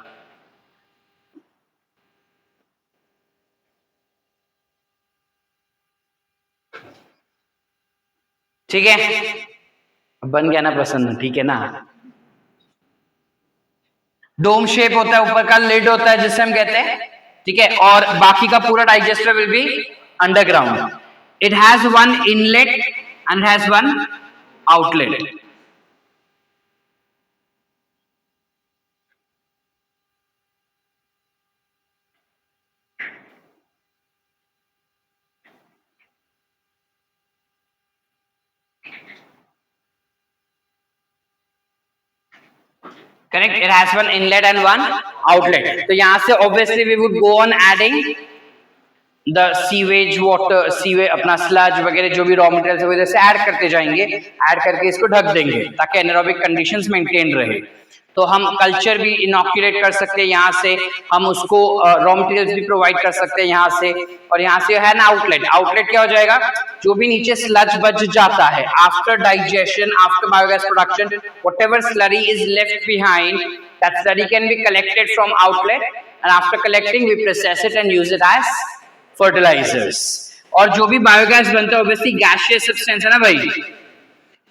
ठीक है, बन गया ना पसंद. ठीक है ना. डोम शेप होता है, ऊपर का लिड होता है जिसे हम कहते हैं. ठीक है. और बाकी का पूरा digester will be underground. It has one inlet and has one outlet. Correct. It has one inlet and one outlet. तो यहाँ से obviously we would go on adding the sewage water, sewage अपना sludge वगैरह जो भी raw materials है वो इधर से ऐड करते जाएंगे, ऐड करके इसको ढक देंगे ताकि anaerobic conditions maintain रहे. तो हम कल्चर भी इनॉक्यूलेट कर सकते हैं यहाँ से, हम उसको रॉ मटेरियल्स भी प्रोवाइड कर सकते हैं यहाँ से, और यहाँ से है ना आउटलेट. आउटलेट क्या हो जाएगा, जो भी नीचे स्लज बच जाता है after digestion, after biogas production, whatever slurry is left behind, that slurry can be collected from outlet and after collecting we process it and use it as fertilisers. और जो भी बायोगैस बनता है ऑब्वियसली गैसियस सब्सटेंस है ना भाई,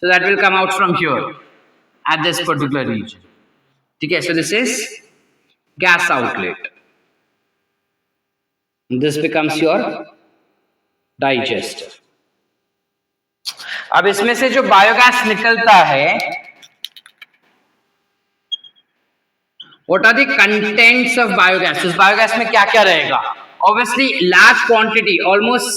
so that will come out from here at this particular region. ठीक है, so this is gas outlet. This becomes your digester. अब इसमें से जो बायोगैस निकलता है, what are the contents of biogas? उस बायोगैस में क्या क्या रहेगा? Obviously large quantity, almost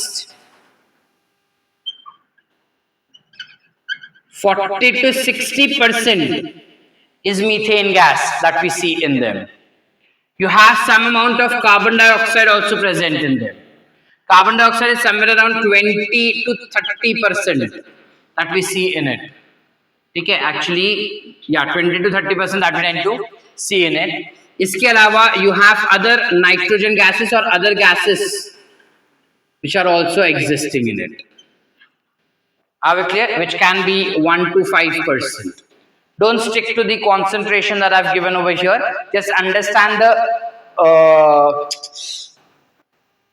40 to 60% is methane gas that we see in them. You have some amount of carbon dioxide also present in them. Carbon dioxide is somewhere around 20 to 30% that we see in it. Okay, actually, yeah, 20 to 30% that we tend to see in it. इसके अलावा you have other nitrogen gases or other gases which are also existing in it. Are we clear? Which can be 1 to 5%. Don't stick to the concentration that I've given over here. Just understand the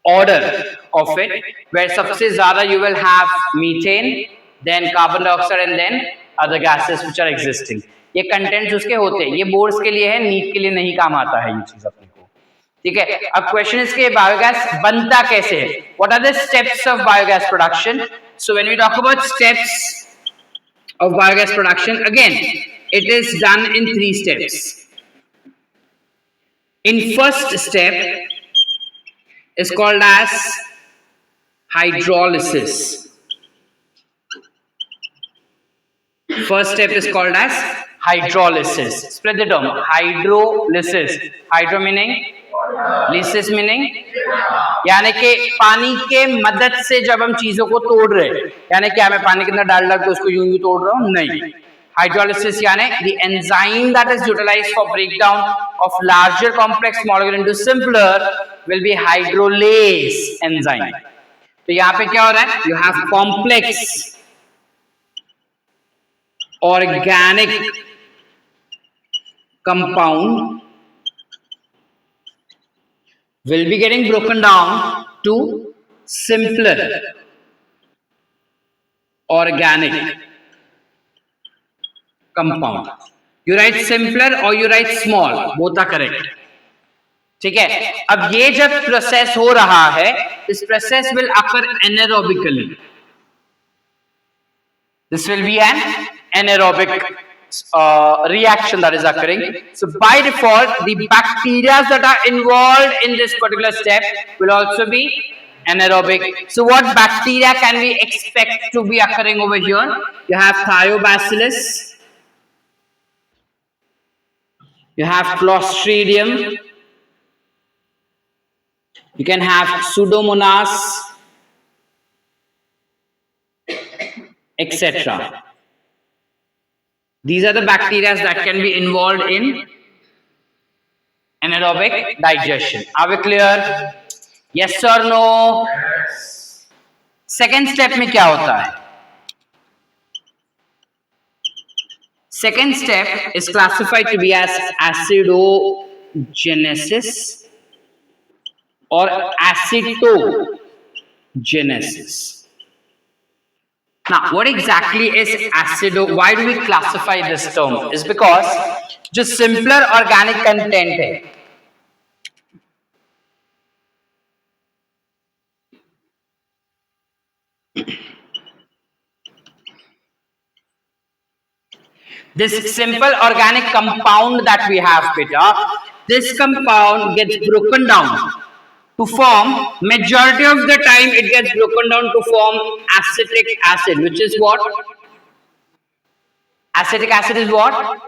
order of it, where सबसे ज़्यादा you will have methane, then carbon dioxide and then other gases which are existing. ये contents उसके होते हैं. ये boards के लिए है, नीट के लिए नहीं काम आता है ये चीज अपने को. ठीक है, अब क्वेश्चन इसके बायोगैस बनता कैसे है? What are the steps of biogas production? So when we talk about steps of biogas production, again it is done in 3 steps. In first step is called as hydrolysis. First step is called as hydrolysis. Spread the term. Hydrolysis. Hydro meaning, lysis meaning, यानी कि पानी के मदद से जब हम चीजों को तोड़ रहे हैं, यानी क्या मैं पानी के अंदर डाल के उसको यूं यूं तोड़ रहा हूं? नहीं. Hydrolysis यानी the enzyme that is utilized for breakdown of larger complex molecule into simpler will be hydrolase enzyme. तो यहाँ पे क्या हो रहा है? You have complex organic compound will be getting broken down to simpler organic compound. You write simpler or you write small, both are correct. ठीक है, अब ये जब प्रोसेस हो रहा है, this process will occur anaerobically. This will be an anaerobic reaction that is occurring. So by default, the bacteria that are involved in this particular step will also be anaerobic. So what bacteria can we expect to be occurring over here? You have Thiobacillus, you have Clostridium, you can have Pseudomonas, etc. These are the bacteria that can be involved in anaerobic digestion. Are we clear? Yes or no? Yes. Second step में क्या होता है? Second step is classified to be as acidogenesis or acetogenesis. Now, what exactly is acido? Why do we classify this term? Is because जो simpler organic content है, this simple organic compound that we have, beta, this compound gets broken down to form, majority of the time it gets broken down to form acetic acid, which is what? Acetic acid is what?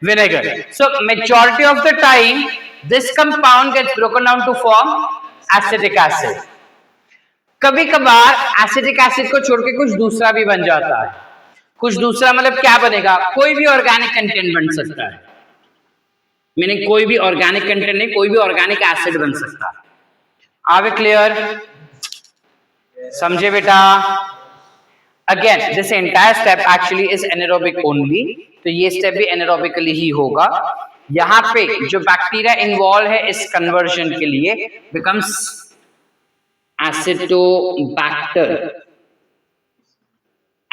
vinegar. So majority of the time this compound gets broken down to form acetic acid. कभी कभार acetic acid को छोड़ के कुछ दूसरा भी बन जाता है. कुछ दूसरा मतलब क्या बनेगा? कोई भी ऑर्गेनिक कंटेंट बन सकता है. मीनिंग कोई भी ऑर्गेनिक कंटेंट नहीं, कोई भी ऑर्गेनिक एसिड बन सकता है. Are we clear? समझे बेटा? Again this entire step actually is anaerobic only, तो ये स्टेप भी एनारोबिकली ही होगा. यहाँ पे जो बैक्टीरिया इन्वॉल्व है इस कन्वर्जन के लिए बिकम्स एसिटोबैक्टर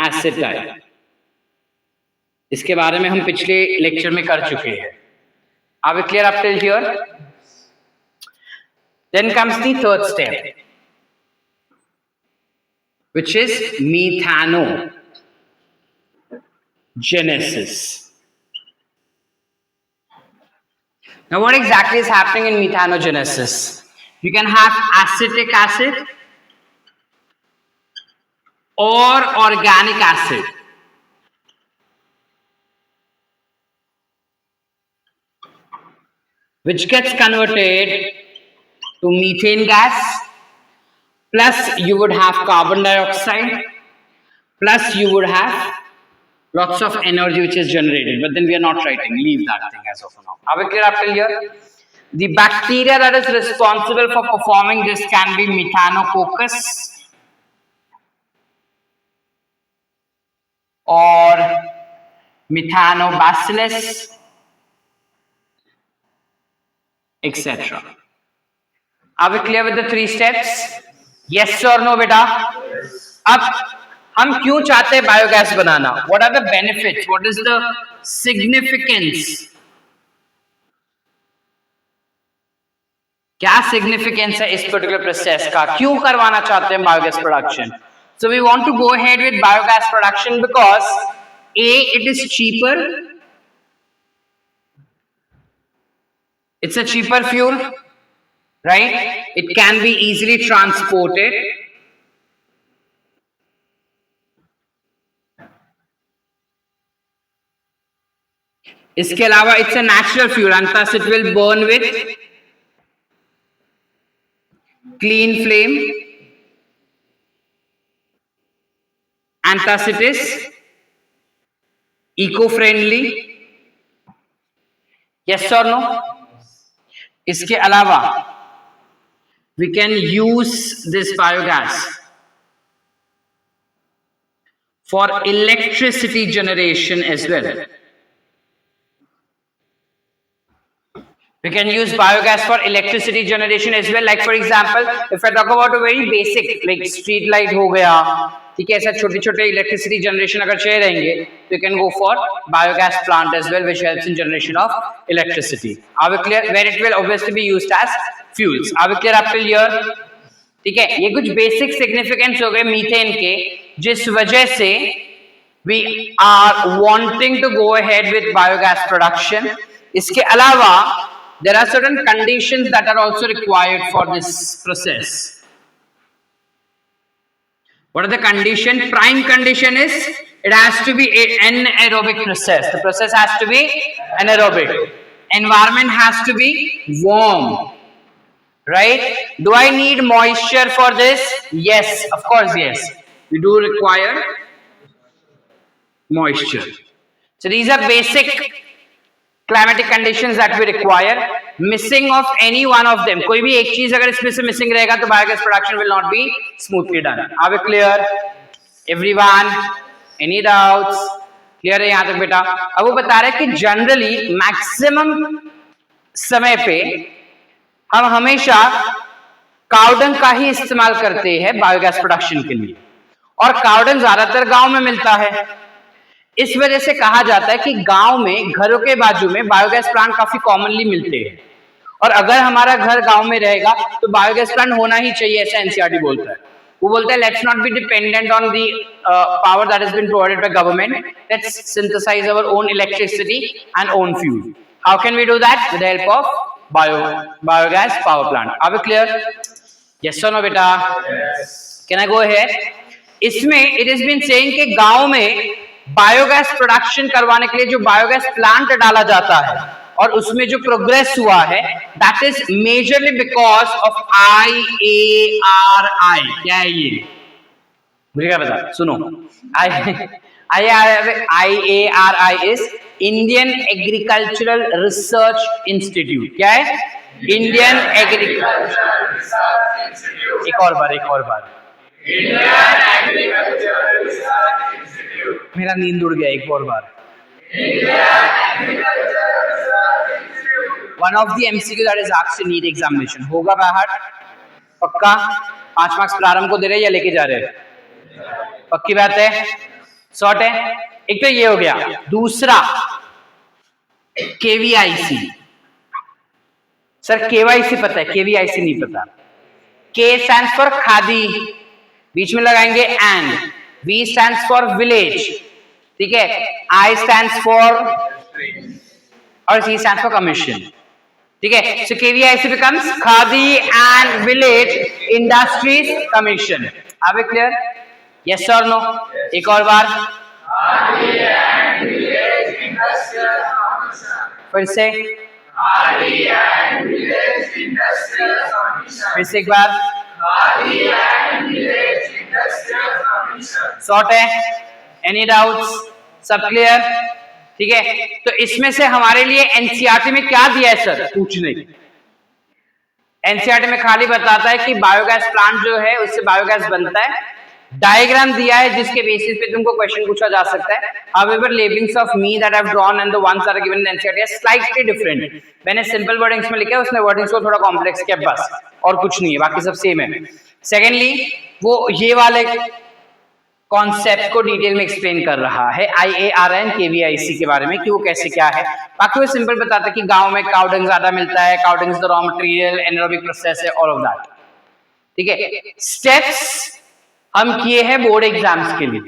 एसिटाइल. इसके बारे में हम पिछले लेक्चर में कर चुके हैं. Are we clear up till here? Then comes the third step, which is methanogenesis. Now, what exactly is happening in methanogenesis? You can have acetic acid or organic acid. Which gets converted to methane gas, plus you would have carbon dioxide, plus you would have lots of energy which is generated, but then we are not writing, leave that thing as of now. Are we clear up till here? The bacteria that is responsible for performing this can be Methanococcus or Methanobacillus, etc. Are we clear with the three steps? Yes or no बेटा? अब हम क्यों चाहते हैं biogas banana? What are the benefits? What is the significance? क्या significance है इस particular process का? क्यों करवाना चाहते हैं biogas production? So we want to go ahead with biogas production because A, it is cheaper. It's a cheaper fuel, right? It can be easily transported. इसके अलावा it's a natural fuel and thus it will burn with clean flame and thus it is eco-friendly. Yes or no? इसके अलावा we can use this biogas for electricity generation as well. We can use biogas for electricity generation as well. Like for example, if I talk about a very basic like street light हो गया, ठीक है, ऐसा छोटे छोटे electricity generation अगर चाहिए रहेंगे, तो you can go for biogas plant as well, which helps in generation of electricity. Are we clear? Where it will obviously be used as fuels. Are we clear up till here? ठीक है, ये कुछ basic significance हो गए methane के, जिस वजह से we are wanting to go ahead with biogas production. इसके अलावा there are certain conditions that are also required for this process. What are the conditions? Prime condition is it has to be an anaerobic process. The process has to be anaerobic. Environment has to be warm. Right? Do I need moisture for this? Yes, of course, yes. We do require moisture. So these are basic climatic conditions that we require. Missing of any one of them, कोई भी एक चीज अगर इसमें से missing रहेगा तो biogas production will not be smoothly done. Are we clear? Everyone? Any doubts? Clear है यहाँ तक बेटा? अब वो बता रहे हैं कि generally maximum समय पे हम हमेशा काउ डंग का ही इस्तेमाल करते हैं बायोगैस प्रोडक्शन के लिए, और काउ डंग ज्यादातर गांव में मिलता है. इस वजह से कहा जाता है कि गांव में घरों के बाजू में बायोगैस प्लांट काफी कॉमनली मिलते हैं, और अगर हमारा घर गांव में रहेगा तो बायोगैस प्लांट होना ही चाहिए, ऐसा एनसीईआरटी बोलता है. वो बोलता है let's not be dependent on the power that has been provided by government, let's synthesise our own electricity and own fuel. How can we do that? With the help of biogas power plant. Are we clear? Yes और no बेटा? Can I go ahead? इसमें it has been saying कि गांव में biogas production करवाने के लिए जो बायोगैस प्लांट डाला जाता है और उसमें जो प्रोग्रेस हुआ है, that is majorly because of IARI। क्या है ये, मुझे क्या पता, सुनो। IARI is Indian agricultural research institute. क्या है? Indian agricultural research institute. एक और बार इंडियन एग्रीकल्चरल रिसर्च इंस्टीट्यूट। मेरा नींद उड़ गया, एक और बार। One of the MCQ that is asked in NEET examination होगा बाहर, पक्का? 5 मार्क्स प्रारंभ को दे रहे या लेके जा रहे? पक्की बात है, शॉर्ट है। एक तो ये हो गया। दूसरा KVIC। सर KYC पता है, KVIC नहीं पता। K stands for खादी, बीच में लगाएंगे and. V stands for village, ठीक है। I stands for और C stands for commission, ठीक है। So KVIC becomes Khadi and Village Industries Commission। Are we clear? Yes or no? एक और बार। Khadi and Village Industries Commission। फिर से। Khadi and Village Industries Commission। फिर से एक बार। Khadi and Village Industries Commission। Short है? Any doubts? सब clear? ठीक है। तो इसमें से हमारे लिए एनसीईआरटी में क्या दिया है सर? कुछ नहीं। एनसीईआरटी में खाली बताता है कि बायोगैस प्लांट जो है उससे बायोगैस बनता है। डायग्राम दिया है जिसके बेसिस पे तुमको क्वेश्चन पूछा जा सकता है। However, labelings of me that I've drawn and the ones that are given in NCERT are slightly different। मैंने सिंपल वर्डिंग्स में लिखा है, उसने वर्डिंग्स को थोड़ा कॉम्प्लेक्स किया बस, और कुछ नहीं है, बाकी सब सेम है। सेकेंडली वो ये वाले कॉन्सेप्ट को डिटेल में एक्सप्लेन कर रहा है IARI एंड KVIC के बारे में कि वो कैसे क्या है। बाकी वो सिंपल बताता है कि गांव में काउ डंग ज्यादा मिलता है, cow dung is the raw material, anaerobic process है, ऑल ऑफ दैट, ठीक है। स्टेप्स हम किए हैं बोर्ड एग्जाम्स के लिए।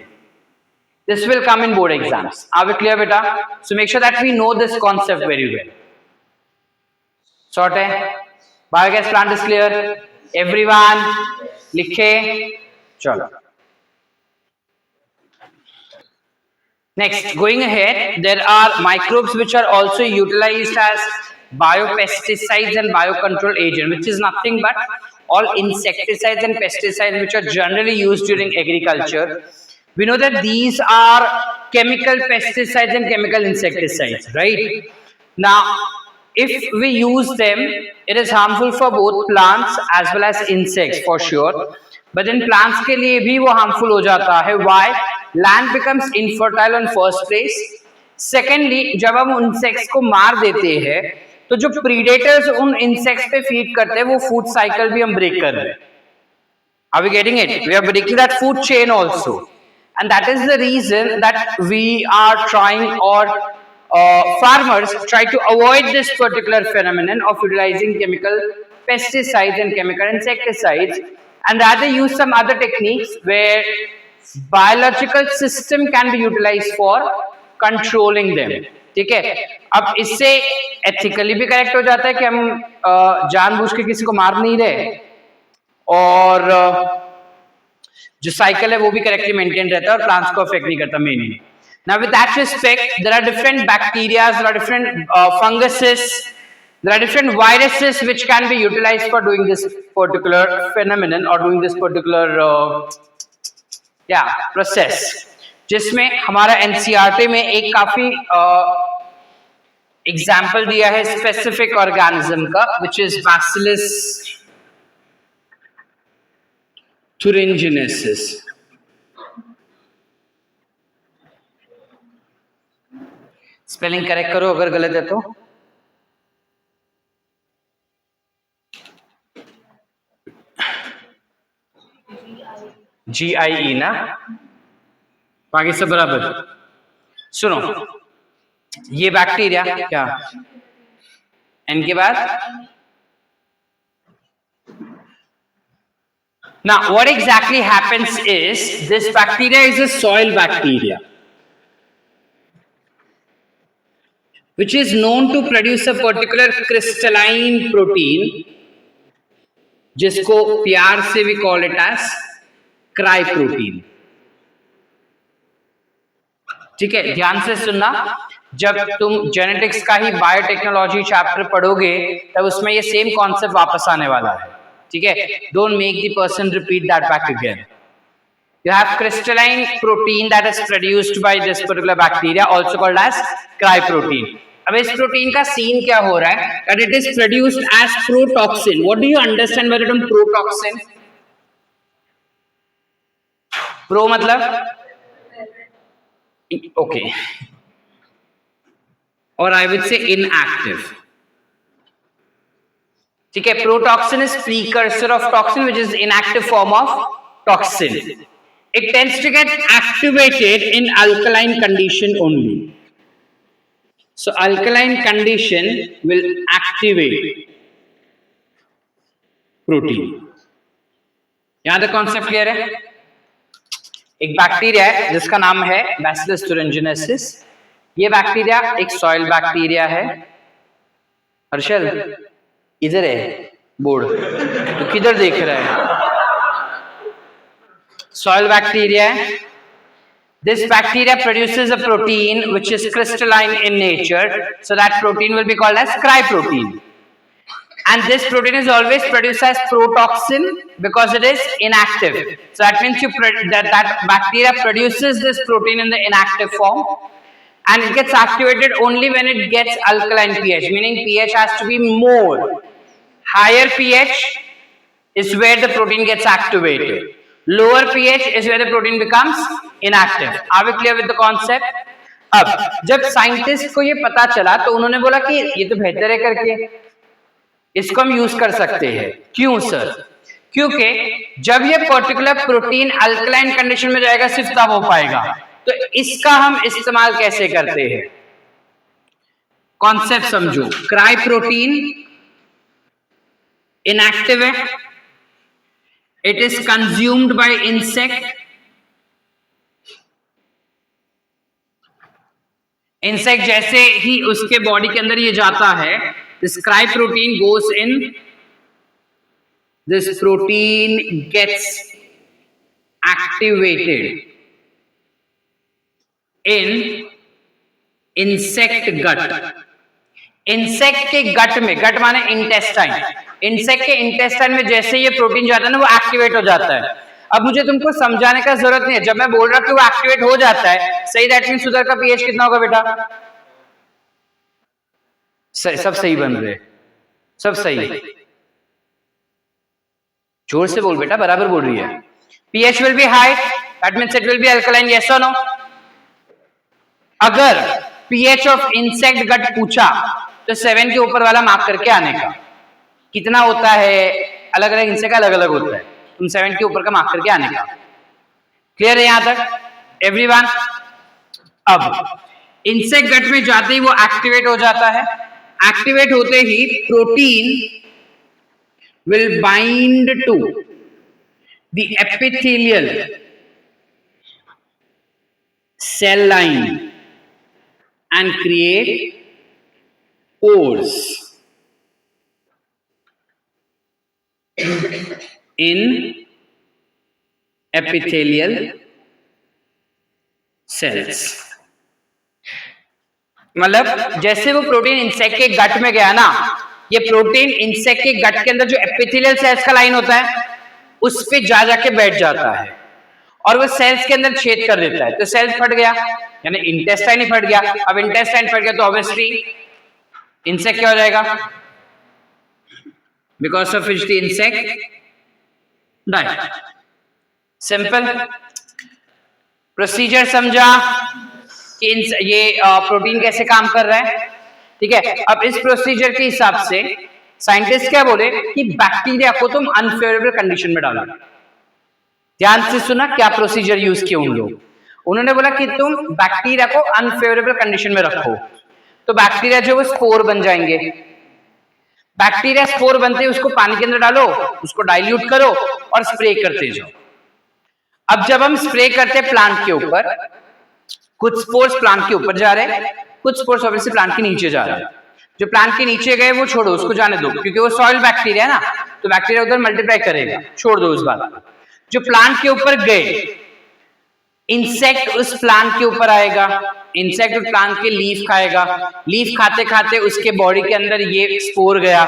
This will come in board exams. Are we clear बेटा? So make sure that we know this concept very well. Short है? Biogas plant is clear? Everyone लिखे? चलो next, going ahead, there are microbes which are also utilized as biopesticides and biocontrol agent, which is nothing but all insecticides and pesticides which are generally used during agriculture. We know that these are chemical pesticides and chemical insecticides, right? Now if we use them, it is harmful for both plants as well as insects for sure, but in plants के लिए भी वो harmful हो जाता है। Why? Land becomes infertile in first place. Secondly, जब हम insects को मार देते हैं तो जो predators उन insects पे feed करते हैं वो food cycle भी हम break कर रहे हैं। Are we getting it? We are breaking that food chain also, and that is the reason that we are trying, or farmers try to avoid this particular phenomenon of utilizing chemical pesticides and chemical insecticides, and rather use some other techniques where biological system can be utilized for controlling them, ठीक है। अब इससे ethically भी correct हो जाता है कि हम जानबूझ के किसी को मार नहीं रहे, और जो साइकिल है वो भी करेक्टली मेंटेन रहता है और प्लांट्स को अफेक्ट नहीं करता mainly. Now with that respect, there are different bacteria, there are different funguses, there are different viruses which can be utilized for doing this particular phenomenon or doing this particular process, जिसमें हमारा NCERT में एक काफी example दिया है specific organism का, which is bacillus thuringiensis। Spelling correct करो अगर गलत है तो। GIE ना, बाकी सब बराबर। सुनो, ये बैक्टीरिया क्या, एन के बाद now what exactly happens is this bacteria is a soil bacteria which is known to produce a particular crystalline protein जिसको प्यार से we call it as cry protein। ठीक है, ध्यान से सुनना, जब तुम जेनेटिक्स का ही बायोटेक्नोलॉजी चैप्टर पढ़ोगे तब उसमें ये सेम कॉन्सेप्ट वापस आने वाला है। ठीक है, don't make the person repeat that back again. You have crystalline protein that is produced by this particular bacteria, also called as cryprotein. अब इस प्रोटीन का सीन क्या हो रहा है? That it is produced as protoxin. What do you understand by the term protoxin? Pro मतलब okay, or I would say inactive. ठीक है, protoxin is precursor of toxin, which is inactive form of toxin. It tends to get activated in alkaline condition only. So alkaline condition will activate protein. यहां तक concept clear है? एक bacteria है जिसका नाम है Bacillus thuringiensis. ये bacteria एक सॉइल बैक्टीरिया है। हर्षल इधर है बोर्ड, तो किधर देख रहा है? Soil bacteria. This bacteria produces a protein which is crystalline in nature, so that protein will be called as cryprotein. And this protein is always produced as protoxin because it is inactive. So that means that bacteria produces this protein in the inactive form, and it gets activated only when it gets alkaline pH, meaning pH has to be more. Higher pH is where the protein gets activated. Lower pH is where the protein becomes inactive. Are we clear with the concept? अब जब scientist को ये पता चला तो उन्होंने बोला कि ये तो बेहतर है करके इसको हम यूज कर सकते हैं। क्यों सर? क्योंकि जब ये पर्टिकुलर प्रोटीन अल्कलाइन कंडीशन में जाएगा सिर्फ तब हो पाएगा। तो इसका हम इस्तेमाल कैसे करते हैं? कॉन्सेप्ट समझो। क्राई प्रोटीन इनएक्टिव है, it is consumed by insect. Insect जैसे ही उसके बॉडी के अंदर ये जाता है, this cryprotein goes in, this protein gets activated in insect gut. Insect के गट में, गट माने इंटेस्टाइन, इंसेक्ट के इंटेस्टाइन में जैसे ये प्रोटीन जाता है ना वो एक्टिवेट हो जाता है। अब मुझे तुमको समझाने का जरूरत नहीं है, जब मैं बोल रहा हूं कि वो एक्टिवेट हो जाता है, सही, दैट मींस उधर का पीएच कितना होगा बेटा? सब सही बन रहे, सब सही, जोर से बोल बेटा, बराबर बोल रही है। PH will be high, that means it will be alkaline, yes और नो? अगर पीएच ऑफ इंसेक्ट गट पूछा तो 7 के ऊपर वाला मार्क करके आने का। कितना होता है? अलग अलग इंसेक्ट का अलग अलग होता है, तुम 7 के ऊपर का मार्क करके आने का। क्लियर है यहां तक एवरीवन? अब इंसेक्ट गट में जाते ही वो एक्टिवेट हो जाता है। एक्टिवेट होते ही protein will bind to the epithelial cell line and create pores in epithelial cells. मतलब जैसे वो प्रोटीन इंसेक्ट के गट में गया ना, ये प्रोटीन इंसेक्ट के गट के अंदर जो एपिथेलियल सेल्स का लाइन होता है उस पे जा जाके बैठ जाता है और वो सेल्स के अंदर छेद कर देता है, तो सेल्स फट गया, यानी इंटेस्टाइन ही फट गया। अब इंटेस्टाइन फट गया तो ऑब्वियसली इंसेक्ट क्या हो जाएगा? Because of which the insect die. Simple procedure समझा कि ये प्रोटीन कैसे काम कर रहा है? ठीक है, अब इस प्रोसीजर के हिसाब से साइंटिस्ट क्या बोले कि बैक्टीरिया को तुम अनफेवरेबल कंडीशन में डालो। ध्यान से सुना क्या प्रोसीजर यूज किया उन लोग। उन्होंने बोला कि तुम बैक्टीरिया को अनफेवरेबल कंडीशन में रखो, तो बैक्टीरिया जो वो स्पोर बन जाएंगे। बैक्टीरिया स्पोर बनते ही उसको पानी के अंदर डालो, उसको डाइल्यूट करो और स्प्रे करते जाओ। अब जब हम स्प्रे करते हैं प्लांट के ऊपर, कुछ स्पोर्स प्लांट के ऊपर जा रहे हैं, कुछ स्पोर्स ऑब्वियसली प्लांट के नीचे जा रहे हैं। जो प्लांट के नीचे गए वो छोड़ो, उसको जाने दो, क्योंकि वो सॉइल बैक्टीरिया है ना, तो बैक्टीरिया उधर मल्टीप्लाई करेगा, छोड़ दो उस बात को। जो प्लांट के ऊपर गए इंसेक्ट उस प्लांट के ऊपर आएगा, इंसेक्ट उस प्लांट के लीफ खाएगा, लीफ खाते खाते उसके बॉडी के अंदर ये स्पोर गया।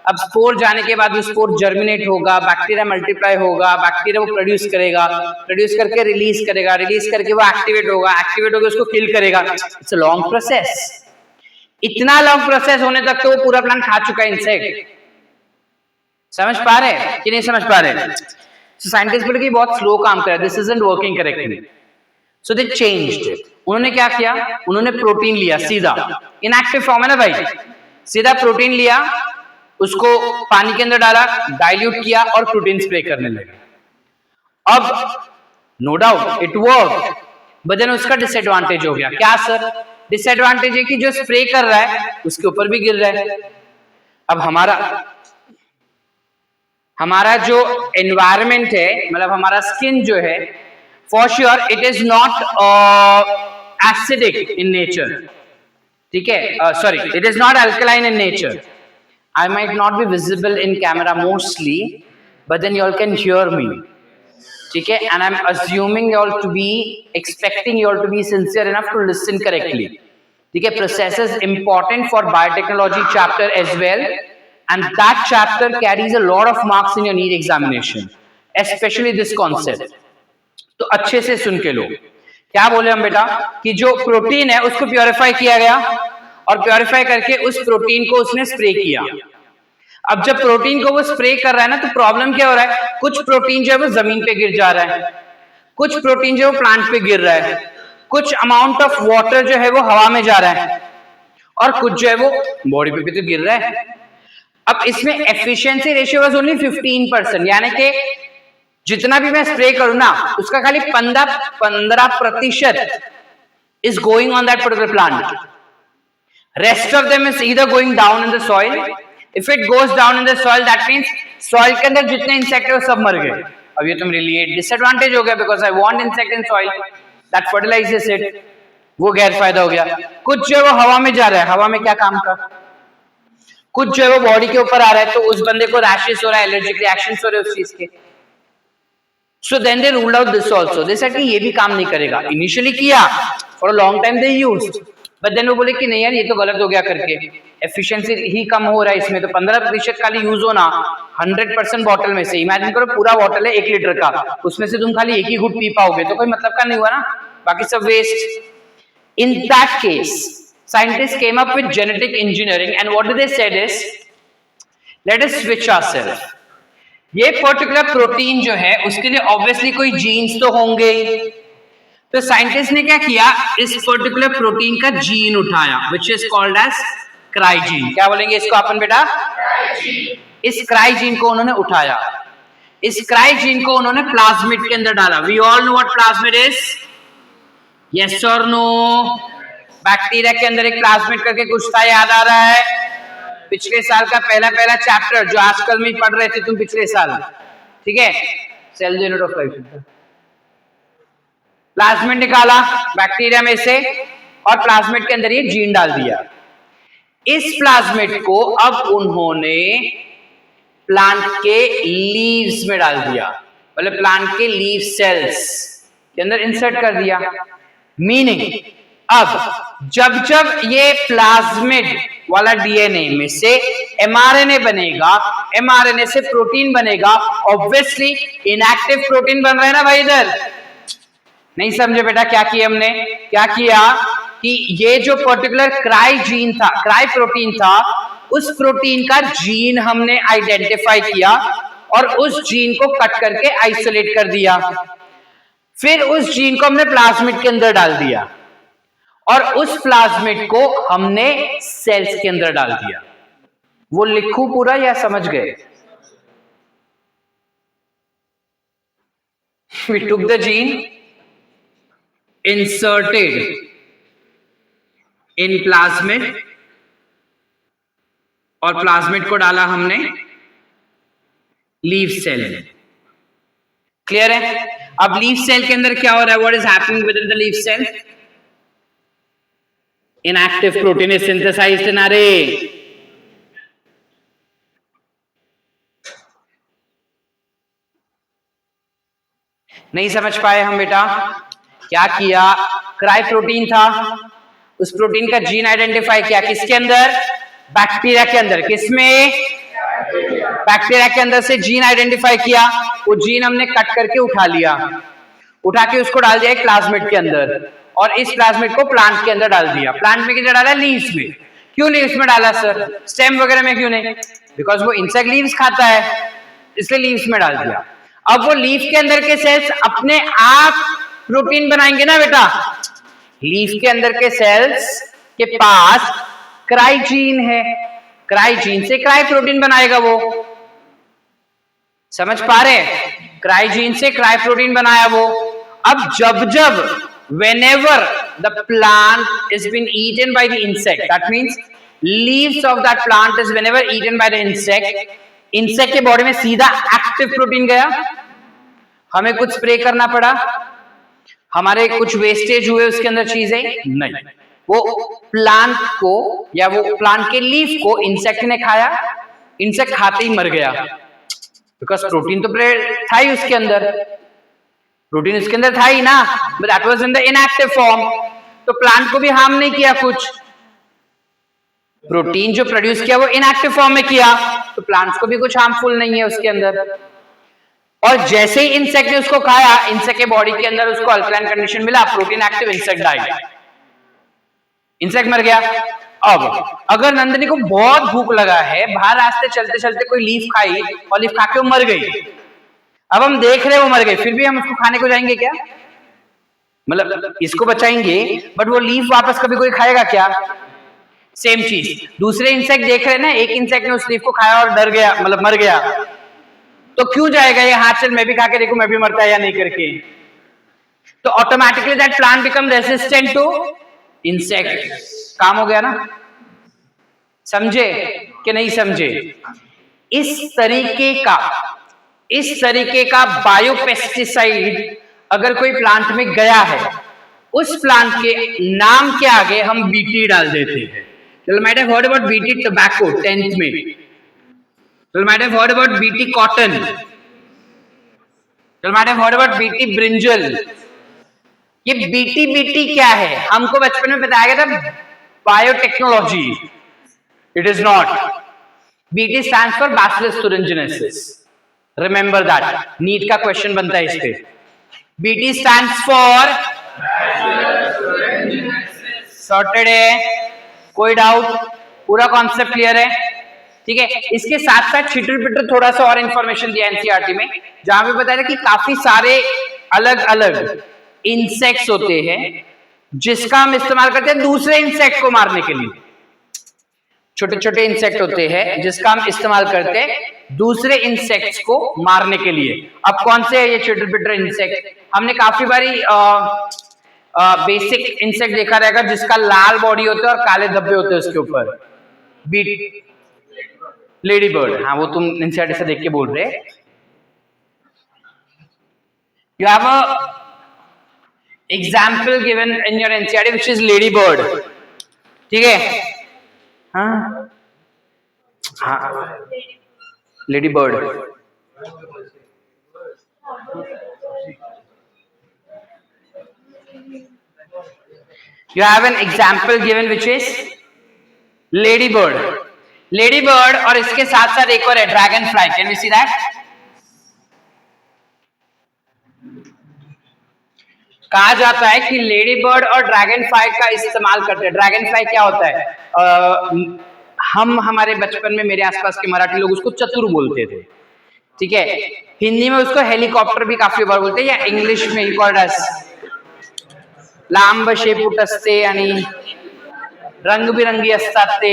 अब स्पोर जाने के बाद वो स्पोर जर्मिनेट होगा, बैक्टीरिया मल्टीप्लाई होगा, बैक्टीरिया वो प्रोड्यूस करेगा, प्रोड्यूस करके रिलीज करेगा, रिलीज करके वो एक्टिवेट होगा, एक्टिवेट होकर उसको किल करेगा। It's a long process. इतना लॉन्ग प्रोसेस होने तक तो वो पूरा प्लांट खा चुका है इंसेक्ट। समझ पा रहे कि नहीं समझ पा रहे? साइंटिस्ट बोले कि बहुत स्लो काम कर रहा है, this isn't working correctly, so they changed it. उन्होंने क्या किया, उन्होंने प्रोटीन लिया सीधा, इनएक्टिव फॉर्म है ना भाई, सीधा प्रोटीन लिया, उसको पानी के अंदर डाला, डाइल्यूट किया और प्रोटीन स्प्रे करने लगे। अब no doubt it work, but then उसका डिसएडवांटेज हो गया। क्या सर? डिसएडवांटेज है कि जो स्प्रे कर रहा है उसके ऊपर भी गिर रहा है। अब हमारा जो एनवायरमेंट है, मतलब हमारा स्किन जो है, for sure it is not acidic in nature, ठीक है, sorry it is not alkaline in nature. I might not be visible in camera mostly, but then you all can hear me, ठीक है, and I'm assuming you all to be expecting you all to be sincere enough to listen correctly, ठीक है। Process is important for biotechnology chapter as well, and that chapter carries a lot of marks in your NEET examination, especially this concept। तो अच्छे से सुन के लो। क्या बोले हम बेटा कि जो प्रोटीन है उसको प्योरीफाई किया गया और प्योरीफाई करके उस प्रोटीन को उसने स्प्रे किया। अब जब प्रोटीन को वो स्प्रे कर रहा है ना, तो प्रॉब्लम क्या हो रहा है, कुछ प्रोटीन जो है वो जमीन पे गिर जा रहा है, कुछ प्रोटीन जो है वो प्लांट पे गिर रहा है, कुछ अमाउंट ऑफ वाटर जो है वो हवा में जा रहा है, और कुछ जो है वो बॉडी पे भी तो गिर रहा है। अब इसमें एफिशिएंसी रेशियो वाज ओनली 15%, यानी कि जितना भी मैं स्प्रे करूं ना उसका खाली 15% is going on that particular plant. Rest of them is either going down in the soil. If it goes down in the soil, that means soil के अंदर जितने इंसेक्ट है वो सब मर गए। अब ये तो मेरे लिए डिसएडवांटेज हो गया, because I want insect in soil that fertilises it, वो गैर फायदा हो गया। कुछ जो है वो हवा में जा रहा है, हवा में क्या काम का, कुछ जो है वो बॉडी के ऊपर आ रहा है, तो उस बंदे को रैशेस हो रहा है, एलर्जिक रिएक्शंस हो रहे हैं उस चीज के। So then they ruled out this also. They said कि ये भी काम नहीं करेगा। Initially किया, for a long time they used, but then वो बोले कि नहीं यार ये तो गलत हो गया करके, एफिशिएंसी ही कम हो रहा है इसमें, तो 15% खाली यूज होना 100% बॉटल में से। इमेजिन करो पूरा बॉटल है 1 लीटर का, उसमें से तुम खाली एक ही घुट पी पाओगे, तो कोई मतलब का नहीं हुआ ना, बाकी सब waste. In that case, scientists came up with genetic engineering, and what they said is, let us switch ourselves. ये पर्टिकुलर प्रोटीन जो है उसके लिए ऑब्वियसली कोई जीन्स तो होंगे, तो साइंटिस्ट ने क्या किया, इस पर्टिकुलर प्रोटीन का जीन उठाया, which is called as cry gene. क्या बोलेंगे इसको अपन बेटा? इस क्राइजीन को उन्होंने उठाया, इस क्राइजीन को उन्होंने प्लाज्मिड के अंदर डाला। We all know what plasmid is, yes और नो? बैक्टीरिया के अंदर एक प्लाज्मिड करके कुछ था, याद आ रहा है? पिछले साल का पहला चैप्टर जो आजकल में पढ़ रहे थे तुम पिछले साल, ठीक है, cell unit of life. Plasmid निकाला बैक्टीरिया में से और प्लाज्मिड के अंदर ये जीन डाल दिया। इस प्लाज्मिड को अब उन्होंने प्लांट के लीव्स में डाल दिया, मतलब प्लांट के लीव सेल्स के अंदर इंसर्ट कर दिया। मीनिंग अब जब ये प्लाज्मिड वाला डीएनए में से एमआरएनए बनेगा, एमआरएनए से प्रोटीन बनेगा, ऑब्वियसली इनएक्टिव प्रोटीन बन रहा है ना भाई। इधर नहीं समझे बेटा क्या किया हमने? क्या किया कि ये जो पर्टिकुलर क्राई जीन था, क्राई प्रोटीन था, उस प्रोटीन का जीन हमने आइडेंटिफाई किया और उस जीन को कट करके आइसोलेट कर दिया। फिर उस जीन को हमने प्लाज्मिड के अंदर डाल दिया और उस प्लाज्मिड को हमने सेल्स के अंदर डाल दिया। वो लिखूं पूरा या समझ गए? We took the gene, inserted in plasmid और प्लाज्मिड को डाला हमने लीफ सेल में। क्लियर है? अब लीफ सेल के अंदर क्या हो रहा है? What is happening within the leaf cell? Inactive protein is synthesized in array. नहीं समझ पाए हम बेटा? क्या किया, क्राई प्रोटीन था, उस प्रोटीन का जीन आइडेंटिफाई किया, किसके अंदर, बैक्टीरिया के अंदर, किसमें, बैक्टीरिया के अंदर से जीन आइडेंटिफाई किया, वो जीन हमने कट करके उठा लिया, उठा के उसको डाल दिया एक प्लाज्मिड के अंदर, और इस प्लाज्मिड को प्लांट के अंदर डाल दिया। प्लांट में किधर डाला, लीव्स में। क्यों लीव्स में डाला सर, स्टेम वगैरह में क्यों नहीं, बिकॉज वो इंसेक्ट लीव्स खाता है, इसलिए लीव्स में डाल दिया। अब वो लीफ के अंदर के सेल्स अपने आप प्रोटीन बनाएंगे ना बेटा, लीफ के अंदर के सेल्स के पास क्राई जीन है, क्राई जीन से क्राई प्रोटीन बनाएगा वो, समझ पा रहे, क्राई जीन से क्राई प्रोटीन बनाया वो। अब जब जब whenever the plant is been eaten by the insect, that means leaves of that plant is whenever eaten by the insect, insect के बॉडी में सीधा एक्टिव प्रोटीन गया, हमें कुछ स्प्रे करना पड़ा, हमारे कुछ वेस्टेज हुए उसके अंदर चीजें नहीं, वो प्लांट को या वो प्लांट के लीफ को इंसेक्ट ने खाया, इंसेक्ट खाते ही मर गया, बिकॉज प्रोटीन तो था ही उसके अंदर, प्रोटीन उसके अंदर था ही ना, but that was in the inactive form, तो प्लांट को भी हार्म नहीं किया कुछ, प्रोटीन जो प्रोड्यूस किया वो इनएक्टिव फॉर्म में किया, तो प्लांट्स को भी कुछ हार्मफुल नहीं है उसके अंदर। और जैसे ही इंसेक्ट ने उसको खाया, इंसेक्ट के बॉडी के अंदर उसको अल्कलाइन कंडीशन मिला, protein active, insect died, insect मर गया। अब अगर नंदिनी को बहुत भूख लगा है, बाहर रास्ते चलते चलते कोई लीफ खाई और लीफ खा के वो मर गई, अब हम देख रहे वो मर गई, फिर भी हम उसको खाने को जाएंगे क्या, मतलब इसको बचाएंगे, बट वो लीफ वापस कभी कोई खाएगा क्या, सेम चीज दूसरे इंसेक्ट देख रहे हैं ना, एक इंसेक्ट ने उस लीफ को खाया और डर गया, मतलब मर गया, तो क्यों जाएगा ये, हाथ चल मैं भी खा के देखूं मैं भी मरता है या नहीं करके, तो automatically that plant become resistant to insect, काम हो गया ना, समझे कि नहीं समझे। इस तरीके का बायोपेस्टिसाइड अगर कोई प्लांट में गया है, उस प्लांट के नाम के आगे हम बीटी डाल देते हैं। You might have heard about BT tobacco 10th में, you might have heard about BT cotton, you might have heard about BT brinjal। ये BT क्या है, हमको बचपन में बताया गया था biotechnology, it is not. BT stands for Bacillus thuringiensis, remember that, NEET का क्वेश्चन बनता है इस पे। BT stands for सॉर्टेड है, कोई डाउट, पूरा कॉन्सेप्ट क्लियर है, ठीक है। इसके साथ साथ छिटर पिटर थोड़ा सा और इंफॉर्मेशन दिया एनसीईआरटी में, जहां पे बताया कि काफी सारे अलग अलग इंसेक्ट्स होते हैं जिसका हम इस्तेमाल करते हैं दूसरे इंसेक्ट को मारने के लिए, छोटे छोटे इंसेक्ट होते हैं जिसका हम इस्तेमाल करते हैं दूसरे इंसेक्ट्स को मारने के लिए। अब कौन से है ये छिटर पिटर इंसेक्ट, हमने काफी बारी बेसिक इंसेक्ट देखा रहेगा जिसका लाल बॉडी होता है और काले धब्बे होते हैं उसके ऊपर, लेडी बर्ड, हाँ वो तुम एनसीईआरटी से देख के बोल रहे। You have a example given in your NCERT which is lady bird, ठीक है, हाँ हाँ lady bird, you have an example given which is lady bird, और इसके साथ साथ एक और है dragonfly, can we see that, कहा जाता है कि लेडी बर्ड और ड्रैगन फ्लाई का इस्तेमाल करते हैं। ड्रैगन फ्लाई क्या होता है, हम हमारे बचपन में मेरे आसपास के मराठी लोग उसको चतुर बोलते थे, ठीक है, हिंदी में उसको हेलीकॉप्टर भी काफी बार बोलते हैं, या इंग्लिश में ही कॉल्ड एज लांब शेपूट असते आणि रंगबिरंगी असतात ते,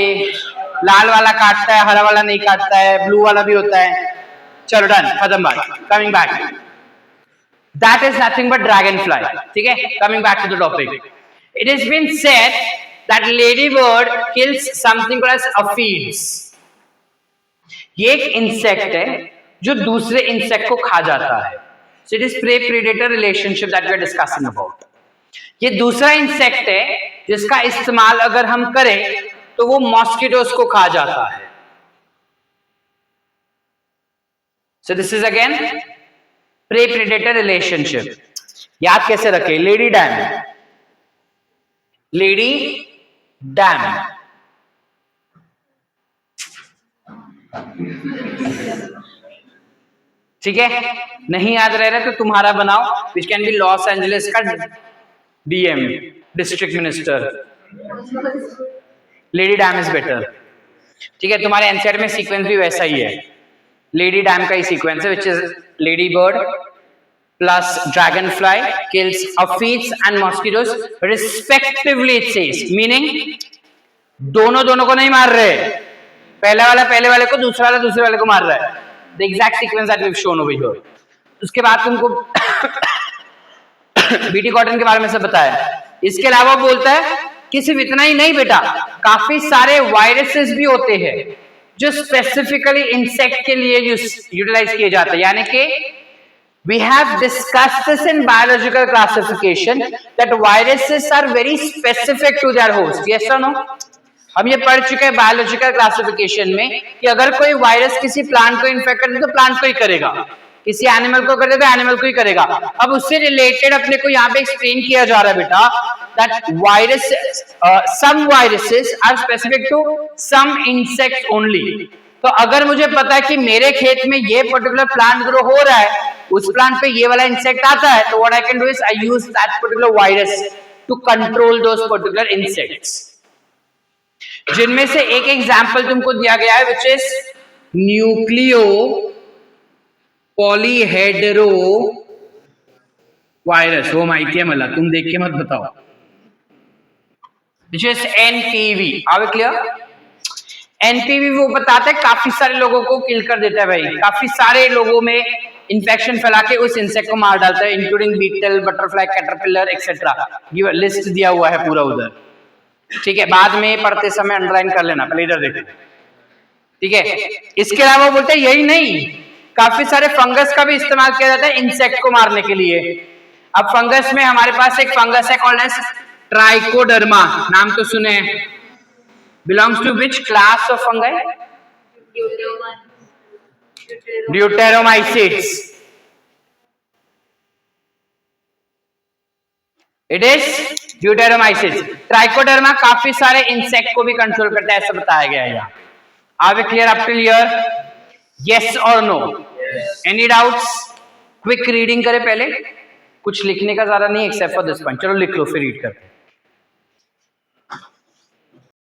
लाल वाला काटता है, हरा वाला नहीं काटता है, ब्लू वाला भी होता है, चलो डन, खत्म बात, coming back, that is nothing but dragonfly, ठीक है। Coming back to the topic, it is been said that ladybird kills something called as aphids, ये एक इंसेक्ट है जो दूसरे इंसेक्ट को खा जाता है, so it is prey predator relationship that we are discussing about. ये दूसरा इंसेक्ट है जिसका इस्तेमाल अगर हम करें तो वो मॉस्किटोस को खा जाता है, so this is again prey predator relationship. याद कैसे रखे? Lady dam, lady dam. ठीक है, नहीं याद रह रहा तो तुम्हारा बनाओ, which can be Los Angeles का DM, district minister. Lady dam is better. ठीक है, तुम्हारे एनसीईआरटी में सीक्वेंस भी वैसा ही है, लेडी डैम का ही सीक्वेंस है, which is lady bird plus dragon fly kills aphids and mosquitoes respectively, it says, meaning दोनों को नहीं मार रहे, पहले वाला पहले वाले को, दूसरा वाला दूसरे वाले को मार रहा है। The exact sequence that we've shown over here. उसके बाद तुमको बीटी कॉटन के बारे में सब बताया। इसके अलावा बोलता है कि सिर्फ इतना ही नहीं बेटा, काफी सारे वायरसेस भी होते हैं जो स्पेसिफिकली इंसेक्ट के लिए यूटिलाइज किए जाते हैं, यानी कि we have discussed this in biological classification that viruses are very specific to their host. Yes or no? हम ये पढ़ चुके हैं बायोलॉजिकल क्लासिफिकेशन में कि अगर कोई वायरस किसी प्लांट को इन्फेक्ट कर दे तो प्लांट को ही करेगा, किसी एनिमल को कर दे तो एनिमल को ही करेगा। अब उससे रिलेटेड अपने को यहाँ पे एक्सप्लेन किया जा रहा है बेटा that virus, some viruses are specific to some insects only. तो अगर मुझे पता है कि मेरे खेत में ये पर्टिकुलर प्लांट ग्रो हो रहा है, उस प्लांट पे ये वाला इंसेक्ट आता है, तो what I can do is I use that particular virus to control those particular insects, जिनमें से एक एग्जांपल तुमको दिया गया है which is nucleopolyhedrovirus. वो माहिती है मला, तुम देख के मत बताओ, which is NPV. Are we clear? NPV वो बताता है काफी सारे लोगों को किल कर देता है भाई, काफी सारे लोगों में इन्फेक्शन फैला के उस इंसेक्ट को मार डालता है, including beetle, butterfly, caterpillar etcetera. List दिया हुआ है पूरा उधर। ठीक है, बाद में पढ़ते समय अंडरलाइन कर लेना, पहले इधर देखो। ठीक है, इसके अलावा बोलते हैं यही नहीं, काफी सारे फंगस का भी इस्तेमाल किया जाता है इंसेक्ट को मारने के लिए। अब फंगस में हमारे पास एक फंगस है कॉल्ड एज ट्राइकोडर्मा, नाम तो सुने हैं। Belongs to which class of fungi? Deuteromycetes. It is deuteromycetes. Trichoderma काफी सारे इंसेक्ट को भी कंट्रोल करता है, ऐसा बताया गया है यहाँ। Are we clear up till here? Yes और no? Any doubts? Quick reading करें पहले, कुछ लिखने का ज्यादा नहीं एक्सेप्ट फॉर दिस पॉइंट। चलो लिख लो फिर रीड करते हैं।